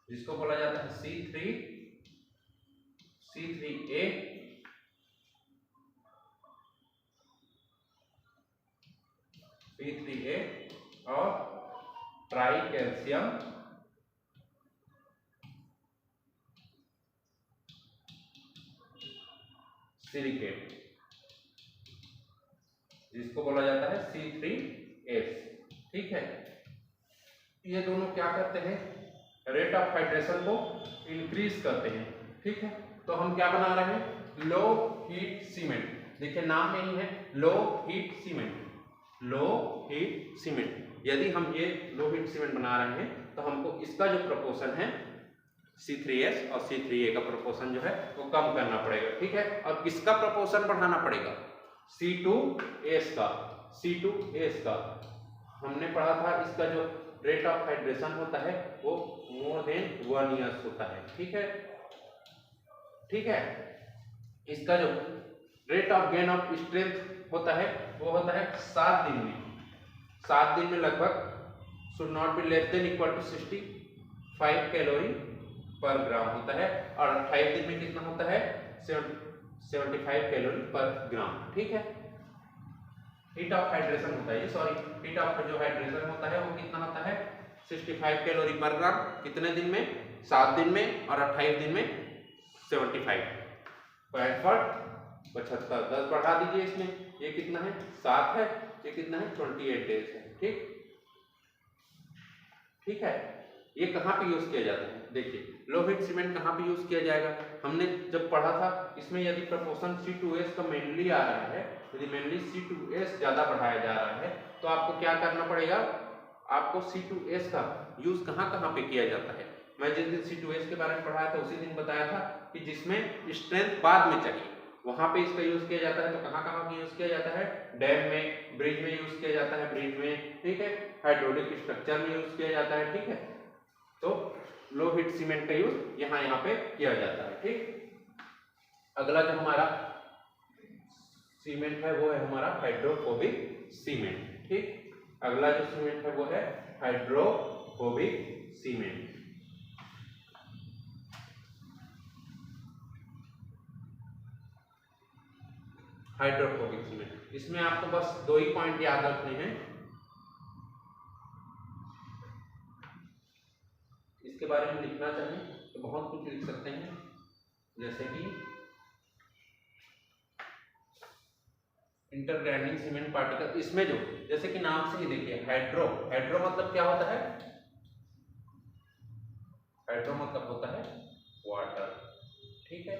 जिसको बोला जाता है C3A और ट्राई कैल्शियम सिलिकेट, जिसको बोला जाता है C3S, ठीक है। ये दोनों क्या करते हैं, रेट ऑफ हाइड्रेशन को इंक्रीज करते हैं, ठीक है। तो हम क्या बना रहे हैं, लो हीट सीमेंट, देखिए नाम में ही है low heat cement, low heat cement. यदि हम ये लो हीट सीमेंट बना रहे हैं तो हमको इसका जो प्रोपोर्शन है C3S और C3A का प्रोपोर्शन जो है वो कम करना पड़ेगा, ठीक है। और किसका प्रोपोर्शन बढ़ाना पड़ेगा, C2S का हमने पढ़ा था, इसका जो रेट ऑफ हाइड्रेशन होता है वो मोर देन 1 ईयर्स होता है, ठीक है, ठीक है। इसका जो rate of gain of strength होता है वो होता है 7 दिन में, 7 दिन में लगभग should not be less than equal to 65 calorie per gram होता है, और 28 दिन में कितना होता है 75 कैलोरी पर ग्राम, ठीक है। हीट ऑफ हाइड्रेशन होता है, सॉरी हीट ऑफ जो हाइड्रेशन होता है वो कितना होता है 65 कैलोरी पर ग्राम, कितने दिन में 7 दिन में, और 28 दिन में 75 75 10 बढ़ा दीजिए इसमें, ये कितना है 7 है, ये कितना है 28 डेज है। ठीक ठीक है। ये कहाँ पे यूज किया जाता है, देखिए लो हीट सीमेंट कहाँ पे यूज किया जाएगा, हमने जब पढ़ा था इसमें यदि प्रपोर्शन C2S का मेनली आ रहा है, यदि मेनली C2S ज्यादा बढ़ाया जा रहा है तो आपको क्या करना पड़ेगा, आपको C2S का यूज कहाँ कहाँ पे किया जाता है। मैं जिस दिन C2S के बारे में पढ़ाया था उसी दिन बताया था कि जिसमें स्ट्रेंथ बाद में चाहिए वहां पे इसका यूज किया जाता है। तो कहाँ कहाँ यूज किया जाता है, डैम में, ब्रिज में यूज किया जाता है, ब्रिज में, ठीक है, हाइड्रोलिक स्ट्रक्चर में यूज किया जाता है। ठीक है, तो लो हीट सीमेंट का यूज यहाँ पे किया जाता है। ठीक, अगला जो हमारा सीमेंट है वो है हमारा हाइड्रोफोबिक सीमेंट। ठीक, अगला जो सीमेंट है वो है हाइड्रोफोबिक सीमेंट। हाइड्रोफोबिक सीमेंट, इसमें आपको बस 2 ही पॉइंट याद रखने हैं। इसके बारे में लिखना चाहिए तो बहुत कुछ लिख सकते हैं, जैसे कि इंटरग्राइंडिंग सीमेंट पार्टिकल। इसमें जो जैसे कि नाम से ही देखिए हाइड्रो, हाइड्रो मतलब क्या होता है, हाइड्रो मतलब होता है वाटर। ठीक है,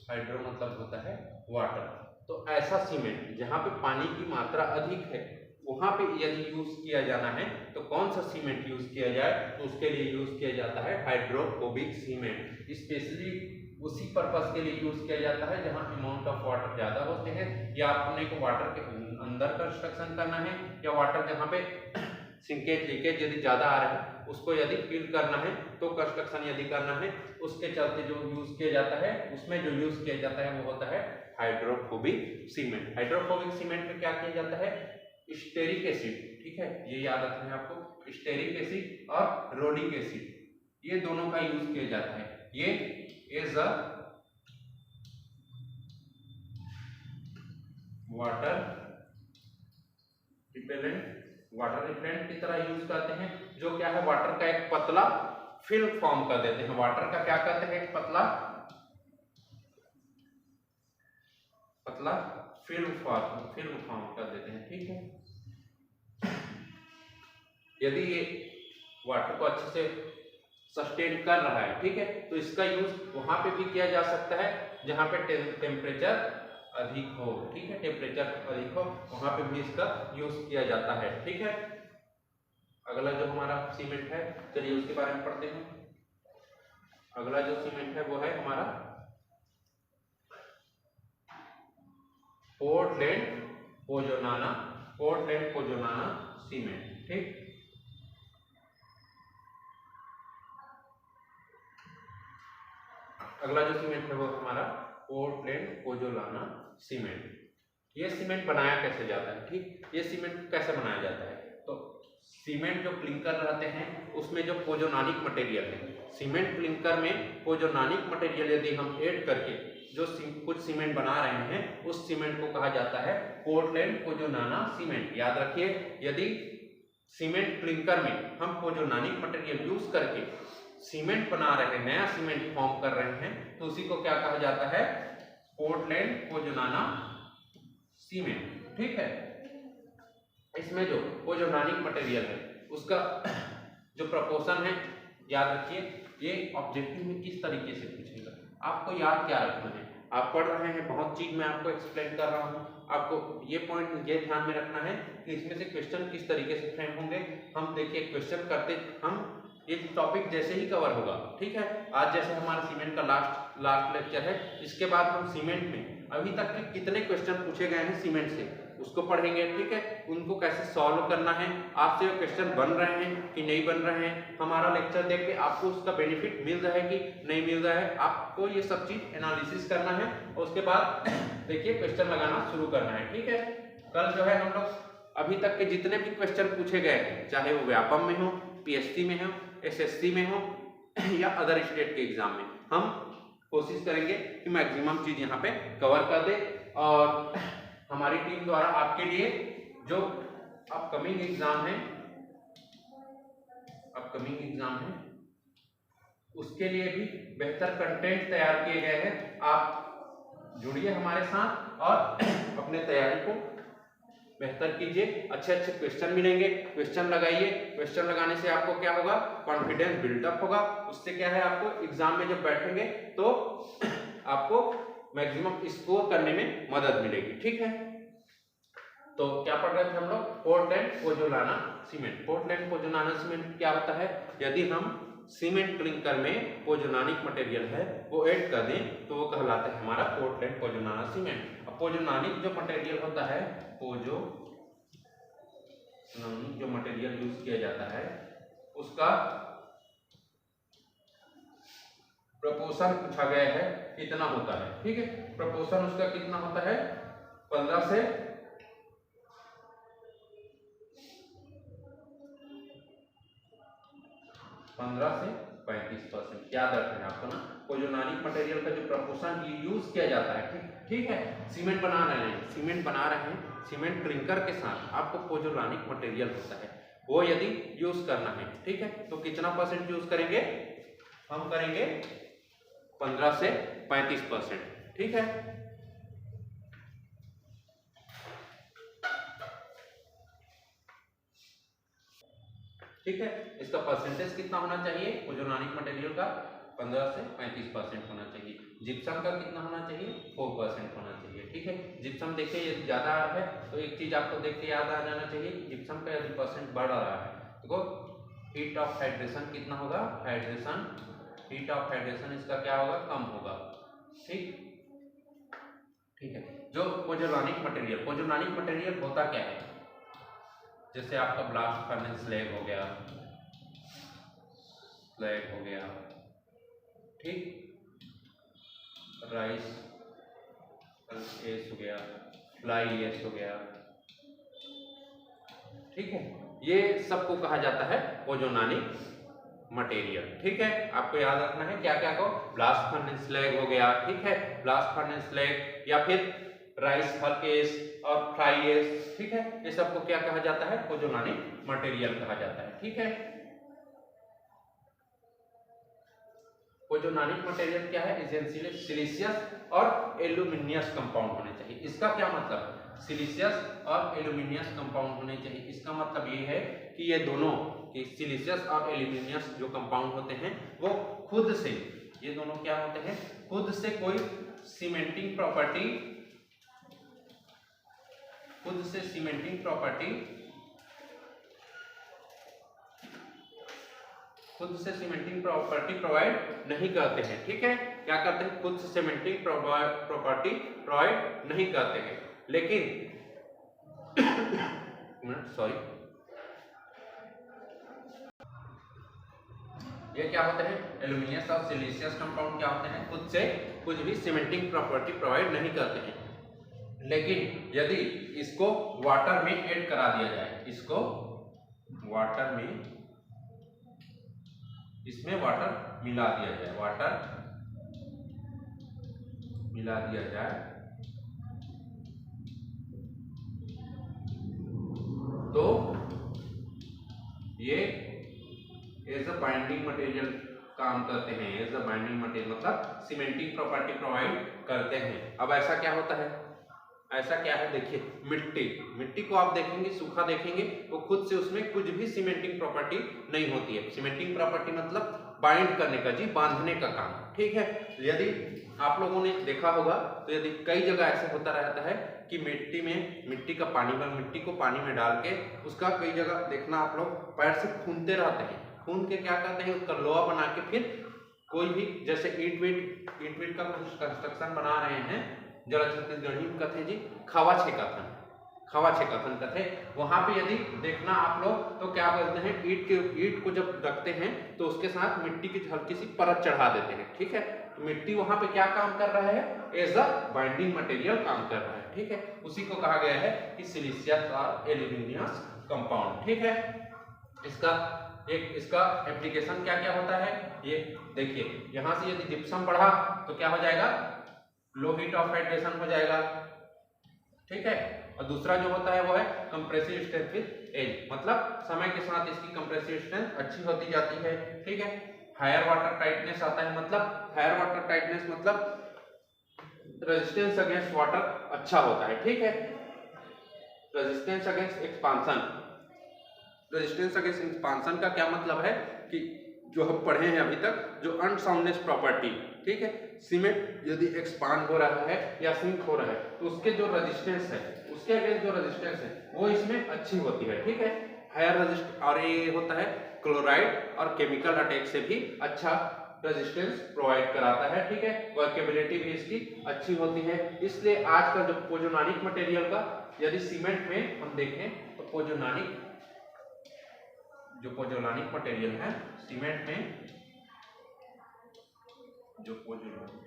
हाइड्रो मतलब होता है वाटर। तो ऐसा सीमेंट जहां पे पानी की मात्रा अधिक है वहां पे यदि यूज किया जाना है तो कौन सा सीमेंट यूज किया जाए, तो उसके लिए यूज किया जाता है हाइड्रोफोबिक सीमेंट। स्पेशली उसी पर्पस के लिए यूज किया जाता है जहां अमाउंट ऑफ वाटर ज्यादा होते हैं, या अपने को वाटर के अंदर कंस्ट्रक्शन करना है, या वाटर जहां पे सिंकेज लीकेज यदि ज्यादा आ रहा है उसको यदि फिल करना है, तो कंस्ट्रक्शन यदि करना है उसके चलते जो यूज किया जाता है, उसमें जो यूज किया जाता है वो होता है हाइड्रोफोबिक सीमेंट। हाइड्रोफोबिक सीमेंट में क्या किया जाता है, स्टेरिक एसिड, ठीक है, ये याद रखना है आपको, स्टेरिक एसिड और रोडिक एसिड ये दोनों का यूज किया जाता है। ये is a water repellent, water repellent की तरह यूज करते हैं, जो क्या है वाटर का एक पतला फिल्म फॉर्म कर देते हैं। वाटर का क्या करते हैं, एक पतला पतला फिल्म फॉर्म कर देते हैं। ठीक है, यदि ये वाटर को अच्छे से सस्टेन कर रहा है, ठीक है, तो इसका यूज वहां पे भी किया जा सकता है जहां पे टेम्परेचर अधिक हो। ठीक है, टेम्परेचर अधिक हो वहां पे भी इसका यूज किया जाता है। ठीक है, अगला जो हमारा सीमेंट है चलिए उसके बारे में पढ़ते हैं। अगला जो सीमेंट है वो है हमारा पोर्टलैंड पोज़ोलाना सीमेंट। ठीक, अगला जो सीमेंट है वो हमारा पोर्टलैंड पोज़ोलाना सीमेंट। ये सीमेंट बनाया कैसे जाता है, ठीक, ये सीमेंट कैसे बनाया जाता है, तो सीमेंट जो क्लिंकर रहते हैं उसमें जो पोज़ोलानिक मटेरियल है, सीमेंट क्लिंकर में पोज़ोलानिक मटेरियल यदि हम ऐड करके जो कुछ सीमेंट बना रहे हैं उस सीमेंट को कहा जाता है पोर्टलैंड पोज़ोलाना सीमेंट। याद रखिए, यदि सीमेंट क्लिंकर में हम पोज़ोलानिक मटेरियल यूज करके सीमेंट बना रहे हैं, नया सीमेंट फॉर्म कर रहे हैं, तो उसी को क्या कहा जाता है, पोर्टलैंड पोज़ोलाना सीमेंट। ठीक है, इसमें जो पोज़ोलानिक मटेरियल है उसका जो प्रपोर्शन है, याद रखिए, ये ऑब्जेक्टिव में किस तरीके से पूछेगा, आपको याद क्या रखना है। आप पढ़ रहे हैं, बहुत चीज मैं आपको एक्सप्लेन कर रहा हूँ, आपको ये पॉइंट ये ध्यान में रखना है कि इसमें से क्वेश्चन किस तरीके से फ्रेम होंगे। हम देखिए क्वेश्चन करते, हम ये टॉपिक जैसे ही कवर होगा, ठीक है, आज जैसे हमारा सीमेंट का लास्ट लेक्चर है, इसके बाद हम सीमेंट में अभी तक के कितने क्वेश्चन पूछे गए हैं सीमेंट से उसको पढ़ेंगे। ठीक है, उनको कैसे सॉल्व करना है, आपसे क्वेश्चन बन रहे हैं कि नहीं बन रहे हैं, हमारा लेक्चर देख के आपको उसका बेनिफिट मिल रहा है कि नहीं मिल रहा है, आपको ये सब चीज एनालिसिस करना है और उसके बाद देखिए क्वेश्चन लगाना शुरू करना है। ठीक है, कल जो है हम लोग अभी तक के जितने भी क्वेश्चन पूछे गए हैं, चाहे वो व्यापम में हो, पीएससी में हो, एसएससी में हो या अदर स्टेट के एग्जाम में, हम कोशिश करेंगे कि मैक्सिमम चीज यहाँ पे कवर कर दे। और हमारी टीम द्वारा आपके लिए जो अपकमिंग एग्जाम है उसके लिए भी बेहतर कंटेंट तैयार किए गए हैं। आप जुड़िए हमारे साथ और अपने तैयारी को बेहतर कीजिए। अच्छे अच्छे क्वेश्चन मिलेंगे, क्वेश्चन लगाइए। क्वेश्चन लगाने से आपको क्या होगा, कॉन्फिडेंस बिल्डअप होगा। उससे क्या है, आपको एग्जाम में जब बैठेंगे तो आपको मैक्सिमम स्कोर करने में मदद मिलेगी। ठीक है, तो क्या पढ़ रहे थे हम लोग, Portland pozzolana cement. Portland pozzolana cement क्या होता है, यदि हम सीमेंट क्लिंकर में पोज़ोलानिक मटेरियल है वो ऐड कर दें तो वो कहलाता है हमारा पोर्टलैंड पोज़ोलाना सीमेंट। अब पोज़ोलानिक जो मटेरियल होता है, पोज़ोलानिक जो मटेरियल यूज किया जाता है उसका प्रपोर्शन पूछा गया है कितना होता है। ठीक है, प्रपोर्शन उसका कितना होता है, 15 से 35%। याद रखना आपको ना, पोज़ोलानिक मटेरियल का जो प्रपोर्शन यूज किया जाता है। ठीक है, सीमेंट बना रहे हैं, सीमेंट क्लिंकर के साथ आपको पोज़ोलानिक मटेरियल होता है वो यदि यूज करना है, ठीक है, तो कितना परसेंट यूज करेंगे, हम करेंगे 15 से 35%। ठीक है, ठीक है, इसका परसेंटेज कितना होना चाहिए, पोज़ोलानिक मटेरियल का 15 से 35% होना चाहिए। जिप्सम का कितना होना चाहिए, 4% होना चाहिए। ठीक है, जिप्सम देखिए यदि ज्यादा है तो एक चीज आपको देख के याद आ जाना चाहिए, जिप्सम का यदि परसेंट बढ़ रहा है तो हीट ऑफ हाइड्रेशन कितना होगा, हीट ऑफ हाइड्रेशन इसका क्या होगा, कम होगा। ठीक है, जो पोज़ोलानिक मटेरियल होता क्या है, जैसे आपका ब्लास्ट फर्नेस स्लैग हो गया, ठीक, राइस एस हो गया, फ्लाई एस हो गया। ठीक है, ये सबको कहा जाता है पोज़ोलानिक मटेरियल। ठीक है, आपको याद रखना है क्या क्या को, ब्लास्ट फर्नेस स्लैग हो गया, ठीक है, ब्लास्ट फर्नेस स्लैग या फिर राइस एस और फ्लाई एस। ठीक है, ये सबको क्या कहा जाता है, पोज़ोलानिक मटेरियल कहा जाता है। ठीक है, पोज़ोलानिक मटेरियल क्या है, एसेंशियली सिलिशियस और एल्यूमिनियस कंपाउंड होने चाहिए। इसका क्या मतलब, सिलिशियस और एल्यूमिनियस कंपाउंड होने चाहिए, इसका मतलब ये है कि ये दोनों कि सिलिशियस और एल्यूमिनियस जो कंपाउंड होते हैं वो खुद से, ये दोनों क्या होते हैं, खुद से कोई सीमेंटिंग प्रॉपर्टी प्रोवाइड नहीं करते हैं। ठीक है, क्या करते हैं, खुद से सीमेंटिंग प्रॉपर्टी प्रोवाइड नहीं करते हैं, लेकिन ये क्या होते हैं, एल्यूमिनियस और सिलिशियस कंपाउंड क्या होते हैं, खुद से कुछ भी सीमेंटिंग प्रॉपर्टी प्रोवाइड नहीं करते हैं। लेकिन यदि इसको वाटर में ऐड करा दिया जाए, इसमें वाटर मिला दिया जाए तो ये एज अ बाइंडिंग मटेरियल काम करते हैं। एज अ बाइंडिंग मटेरियल मतलब सीमेंटिंग प्रॉपर्टी प्रोवाइड करते हैं। अब ऐसा क्या होता है, देखिए मिट्टी को आप देखेंगे, सूखा देखेंगे, वो खुद से उसमें कुछ भी सीमेंटिंग प्रॉपर्टी नहीं होती है। सीमेंटिंग प्रॉपर्टी मतलब बाइंड करने का, जी बांधने का काम। ठीक है, यदि आप लोगों ने देखा होगा तो यदि कई जगह ऐसा होता रहता है कि मिट्टी को पानी में डाल के उसका कई जगह देखना आप लोग पैर से खूंदते रहते हैं, खून के क्या करते हैं, उसका लोहा बना के फिर कोई भी जैसे ईंट वीट का कुछ कंस्ट्रक्शन बना रहे हैं, जरा छत्तीसगढ़ी में कहते हैं जी खवा छेकाथन कहते, वहां पे यदि देखना आप लोग तो क्या करते हैं, ईंट को जब रखते हैं तो उसके साथ मिट्टी की हल्की सी परत चढ़ा देते हैं। ठीक है, तो मिट्टी वहां पे क्या काम कर रहा है, एज अ बाइंडिंग मटेरियल काम कर रहा है। ठीक है, उसी को कहा गया है कि सिलिशियस और एल्यूमिनियस कंपाउंड। ठीक है, इसका एक इसका एप्लीकेशन क्या क्या होता है, ये देखिए यहां से यदि जिप्सम बढ़ा तो क्या हो जाएगा, लो हीट ऑफ हाइड्रेशन हो जाएगा, ठीक है। और दूसरा जो होता है वो है कंप्रेसिव स्ट्रेंथ विद एज, मतलब समय के साथ इसकी कंप्रेसिव स्ट्रेंथ अच्छी होती जाती है, ठीक है। हायर वाटर टाइटनेस आता है, मतलब हायर वाटर टाइटनेस मतलब रेजिस्टेंस अगेंस्ट वाटर अच्छा होता है, ठीक है। Resistance against expansion, resistance against expansion का क्या मतलब है कि जो हम पढ़े हैं अभी तक, जो अनसाउंडनेस प्रॉपर्टी, ठीक है। सीमेंट यदि एक्सपांड हो रहा है या सिंक हो रहा है तो उसके जो रेजिस्टेंस है, उसके अगेंस्ट जो रेजिस्टेंस है वो इसमें अच्छी होती है, ठीक है। हायर रेजिस्टेंस, और ये होता है क्लोराइड और केमिकल अटैक से भी अच्छा रेजिस्टेंस प्रोवाइड कराता है, ठीक है। वर्केबिलिटी भी इसकी अच्छी होती है। इसलिए आज का जो पोजोलानिक मटेरियल का यदि सीमेंट में हम देखें तो पोजोलानिक, जो पोजोलानिक मटेरियल है सीमेंट में, जो पोजोलानिक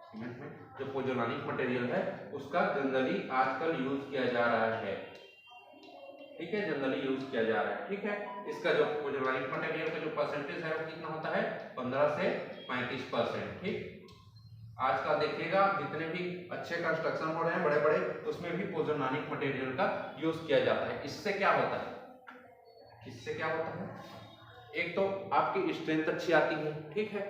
सीमेंट में जो पोजोलानिक मटेरियल है उसका जनरली आजकल यूज किया जा रहा है, ठीक है। जनरली यूज किया जा रहा है, ठीक है। इसका जो पोजोलानिक मटेरियल का जो परसेंटेज है वो कितना होता है, 15 से 35%, ठीक। आज का देखिएगा जितने भी अच्छे कंस्ट्रक्शन हो रहे हैं बड़े बड़े, उसमें भी पोजोलानिक मटेरियल का यूज किया जाता है। इससे क्या होता है, इससे क्या होता है, एक तो आपकी स्ट्रेंथ अच्छी आती है, ठीक है,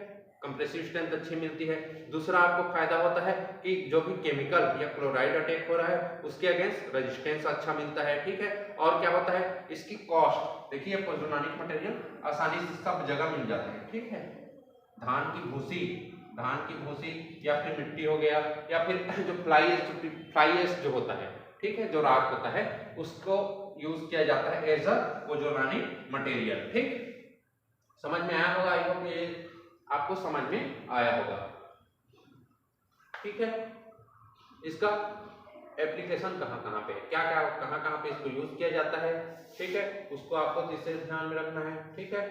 कंप्रेसिव स्ट्रेंथ अच्छी मिलती है। दूसरा आपको फायदा होता है कि जो भी केमिकल या क्लोराइड अटैक हो रहा है उसके अगेंस्ट रेजिस्टेंस अच्छा मिलता है, ठीक है। और क्या होता है, इसकी कॉस्ट देखिए, पोजोलानिक मटेरियल आसानी से सब जगह मिल जाता है, ठीक है। धान की भूसी या फिर मिट्टी हो गया, या फिर जो फ्लाई एश जो होता है, ठीक है, जो राख होता है, उसको यूज किया जाता है एज अ पोजोलानिक मटेरियल, ठीक। समझ में आया होगा, आई होप ये आपको समझ में आया होगा, ठीक है। इसका एप्लीकेशन कहाँ पे है, क्या क्या कहाँ पे इसको यूज किया जाता है, ठीक है, उसको आपको इसे ध्यान में रखना है, ठीक है।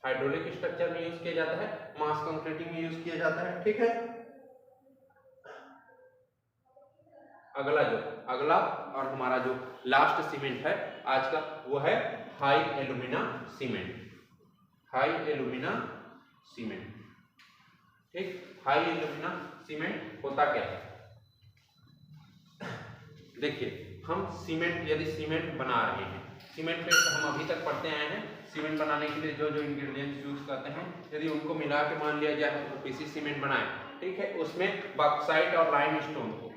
हाइड्रोलिक स्ट्रक्चर में यूज किया जाता है, मास कंक्रीटिंग में यूज किया जाता है, ठीक है। अगला और हमारा जो लास्ट सीमेंट है आज का वो है high alumina cement, high alumina cement, ठीक। हाई एल्यूमिना सीमेंट होता क्या है, देखिए हम सीमेंट, यदि सीमेंट बना रहे हैं, सीमेंट पे हम अभी तक पढ़ते आए हैं, सीमेंट बनाने के लिए जो जो इंग्रेडिएंट्स यूज करते हैं यदि उनको मिला के मान लिया जाए तो पीसी सीमेंट बनाए, ठीक है। उसमें बॉक्साइट और लाइमस्टोन को,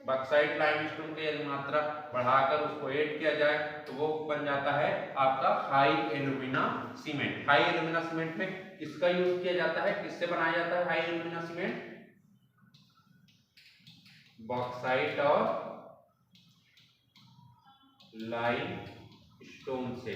बॉक्साइट लाइमस्टोन की यदि मात्रा बढ़ाकर उसको ऐड किया जाए तो वो बन जाता है आपका high alumina cement. High alumina cement में किसका यूज किया जाता है, किससे बनाया जाता है हाई एल्यूमिना सीमेंट, बॉक्साइट और लाइमस्टोन से,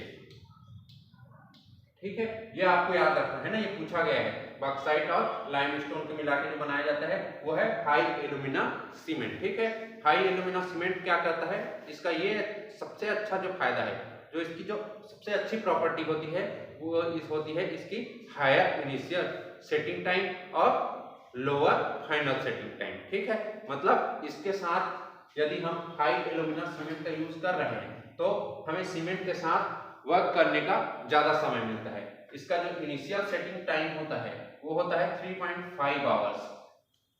ठीक है। ये आपको याद रखना है ना, ये पूछा गया है, बॉक्साइट और लाइमस्टोन को मिला के जो बनाया जाता है वो है हाई एल्यूमिना सीमेंट, ठीक है। हाई एल्यूमिना सीमेंट क्या करता है, इसका ये सबसे अच्छा जो फायदा है, जो इसकी जो सबसे अच्छी प्रॉपर्टी होती है वो होती है इसकी हायर इनिशियल सेटिंग टाइम और लोअर फाइनल सेटिंग टाइम, ठीक है। मतलब इसके साथ यदि हम हाई एल्यूमिना सीमेंट का यूज कर रहे हैं तो हमें सीमेंट के साथ वर्क करने का ज्यादा समय मिलता है। इसका जो इनिशियल सेटिंग टाइम होता है वो होता है 3.5 आवर्स,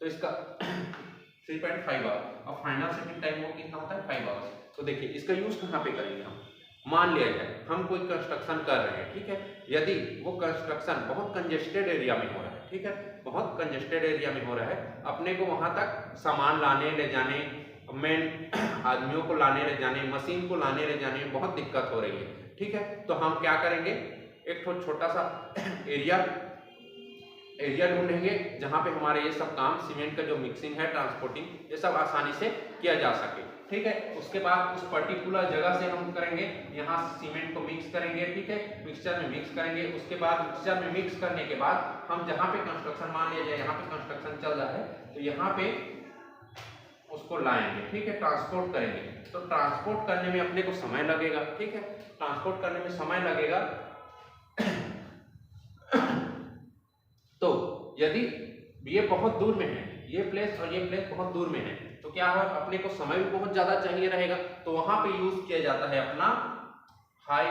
तो इसका 3.5 आवर्स और फाइनल सेटिंग टाइम वो कितना होता है 5 आवर्स। तो देखिए इसका यूज कहाँ पे करेंगे हम, मान लिया जाए हम कोई कंस्ट्रक्शन कर रहे हैं, ठीक है। यदि वो कंस्ट्रक्शन बहुत कंजेस्टेड एरिया में हो रहा है, ठीक है, बहुत कंजेस्टेड एरिया में हो रहा है, अपने को वहां तक सामान लाने ले जाने, मेन आदमियों को लाने ले जाने, मशीन को लाने ले जाने में बहुत दिक्कत हो रही है, ठीक है। तो हम क्या करेंगे, एक छोटा सा एरिया ढूंढेंगे जहां पे हमारे ये सब काम, सीमेंट का जो मिक्सिंग है, ट्रांसपोर्टिंग, ये सब आसानी से किया जा सके, ठीक है। उसके बाद उस पर्टिकुलर जगह से हम करेंगे, यहाँ सीमेंट को मिक्स करेंगे, ठीक है, मिक्सचर में मिक्स करेंगे। उसके बाद मिक्सचर में मिक्स करने के बाद हम जहाँ पे कंस्ट्रक्शन, मान लिया जाए यहाँ पे कंस्ट्रक्शन चल रहा है, तो यहाँ पे उसको लाएंगे, ठीक है, ट्रांसपोर्ट करेंगे। तो ट्रांसपोर्ट करने में अपने को समय लगेगा, ठीक है, ट्रांसपोर्ट करने में समय लगेगा। तो यदि ये बहुत दूर में है, ये प्लेस और ये प्लेस बहुत दूर में है, तो तो क्या है, अपने को समय भी बहुत ज्यादा चाहिए रहेगा, तो वहां पे यूज किया जाता है अपना हाई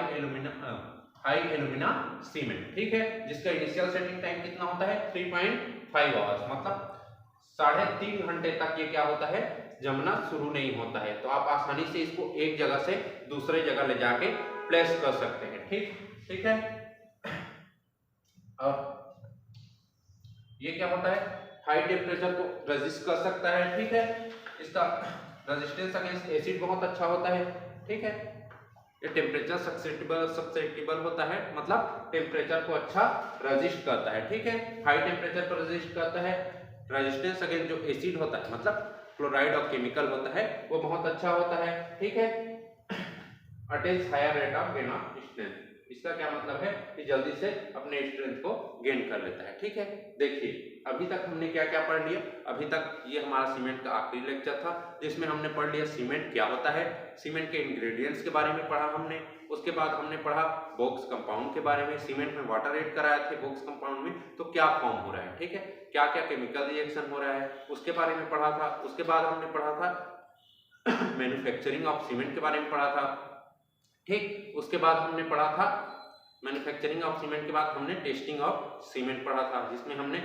एल्यूमिना सीमेंट, ठीक है, जिसका इनिशियल सेटिंग टाइम कितना होता है 3.5 आवर्स, मतलब 3.5 घंटे तक ये क्या होता है, जमना शुरू नहीं होता है। तो आप आसानी से इसको एक जगह से दूसरे जगह ले जाके प्लेस कर सकते हैं, ठीक है। और ये क्या होता है, हाई टेम्परेचर को रेजिस्ट कर सकता है, ठीक है, इसका रेजिस्टेंस अगेंस्ट एसिड बहुत अच्छा होता है, ठीक है। ये टेम्परेचर ससेप्टिबल होता है, मतलब टेम्परेचर को अच्छा रेजिस्ट करता है, ठीक है, हाई टेम्परेचर पर रेजिस्ट करता है। रेजिस्टेंस अगेंस्ट जो एसिड होता है, मतलब क्लोराइड और केमिकल होता है, वो बहुत अच्छा होता है, ठीक है। Attains higher rate of gain of strength, इसका क्या मतलब है कि जल्दी से अपने स्ट्रेंथ को गेन कर लेता है, ठीक है। देखिए अभी तक हमने क्या क्या पढ़ लिया, अभी तक ये हमारा सीमेंट का आखिरी लेक्चर था, जिसमें हमने पढ़ लिया सीमेंट क्या होता है, सीमेंट के इंग्रेडिएंट्स के बारे में पढ़ा हमने, उसके बाद हमने पढ़ा बॉक्स कंपाउंड के बारे में, सीमेंट में वाटर ऐड कराए थे बॉक्स कंपाउंड में, तो क्या फॉर्म हो रहा है, ठीक है, क्या क्या केमिकल रिएक्शन हो रहा है, उसके बारे में पढ़ा था। उसके बाद हमने पढ़ा था मैन्युफैक्चरिंग ऑफ सीमेंट के बारे में पढ़ा था, ठीक। उसके बाद हमने पढ़ा था मैन्युफैक्चरिंग ऑफ सीमेंट के बाद हमने टेस्टिंग ऑफ सीमेंट पढ़ा था, जिसमें हमने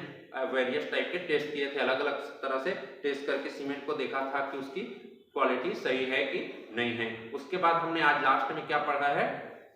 वेरियस टाइप के टेस्ट किए थे, अलग अलग तरह से टेस्ट करके सीमेंट को देखा था कि उसकी क्वालिटी सही है कि नहीं है। उसके बाद हमने आज लास्ट में क्या पढ़ा है,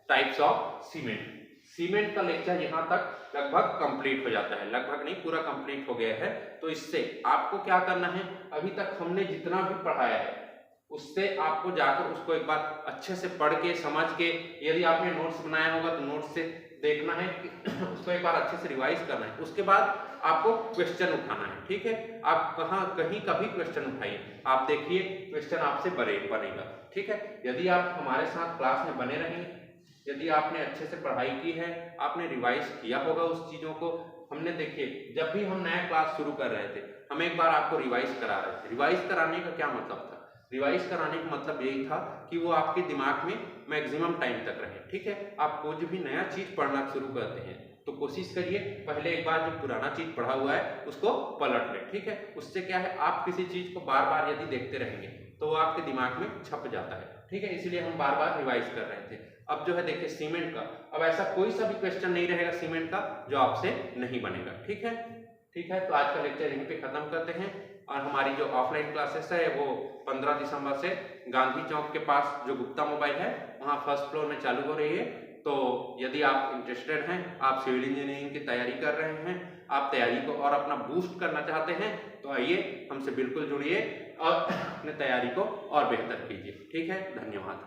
टाइप्स ऑफ सीमेंट। सीमेंट का लेक्चर यहाँ तक लगभग कंप्लीट हो जाता है, लगभग नहीं पूरा कंप्लीट हो गया है। तो इससे आपको क्या करना है, अभी तक हमने जितना भी पढ़ाया है उससे आपको जाकर उसको एक बार अच्छे से पढ़ के समझ के, यदि आपने नोट्स बनाया होगा तो नोट्स से देखना है कि उसको एक बार अच्छे से रिवाइज करना है। उसके बाद आपको क्वेश्चन उठाना है, ठीक है। आप कहीं का भी क्वेश्चन उठाइए, आप देखिए क्वेश्चन आपसे बनेगा, ठीक है। यदि आप हमारे साथ क्लास में बने रहेंगे, यदि आपने अच्छे से पढ़ाई की है, आपने रिवाइज किया होगा उस चीजों को, हमने देखिए जब भी हम नया क्लास शुरू कर रहे थे हम एक बार आपको रिवाइज करा रहे थे। रिवाइज कराने का क्या मतलब था, रिवाइज कराने का मतलब यही था कि वो आपके दिमाग में मैक्सिमम टाइम तक रहे, ठीक है। आप कुछ भी नया चीज पढ़ना शुरू करते हैं तो कोशिश करिए पहले एक बार जो पुराना चीज पढ़ा हुआ है उसको पलट लें, ठीक है। उससे क्या है, आप किसी चीज को बार बार यदि देखते रहेंगे तो वो आपके दिमाग में छप जाता है, ठीक है। इसलिए हम बार बार रिवाइज कर रहे थे। अब जो है देखिए सीमेंट का, अब ऐसा कोई सा भी क्वेश्चन नहीं रहेगा सीमेंट का जो आपसे नहीं बनेगा, ठीक है। ठीक है, तो आज का लेक्चर यहीं पे खत्म करते हैं। और हमारी जो ऑफलाइन क्लासेस है वो 15 दिसंबर से गांधी चौक के पास जो गुप्ता मोबाइल है वहाँ फर्स्ट फ्लोर में चालू हो रही है। तो यदि आप इंटरेस्टेड हैं, आप सिविल इंजीनियरिंग की तैयारी कर रहे हैं, आप तैयारी को और अपना बूस्ट करना चाहते हैं, तो आइए हमसे बिल्कुल जुड़िए और अपने तैयारी को और बेहतर कीजिए, ठीक है। धन्यवाद।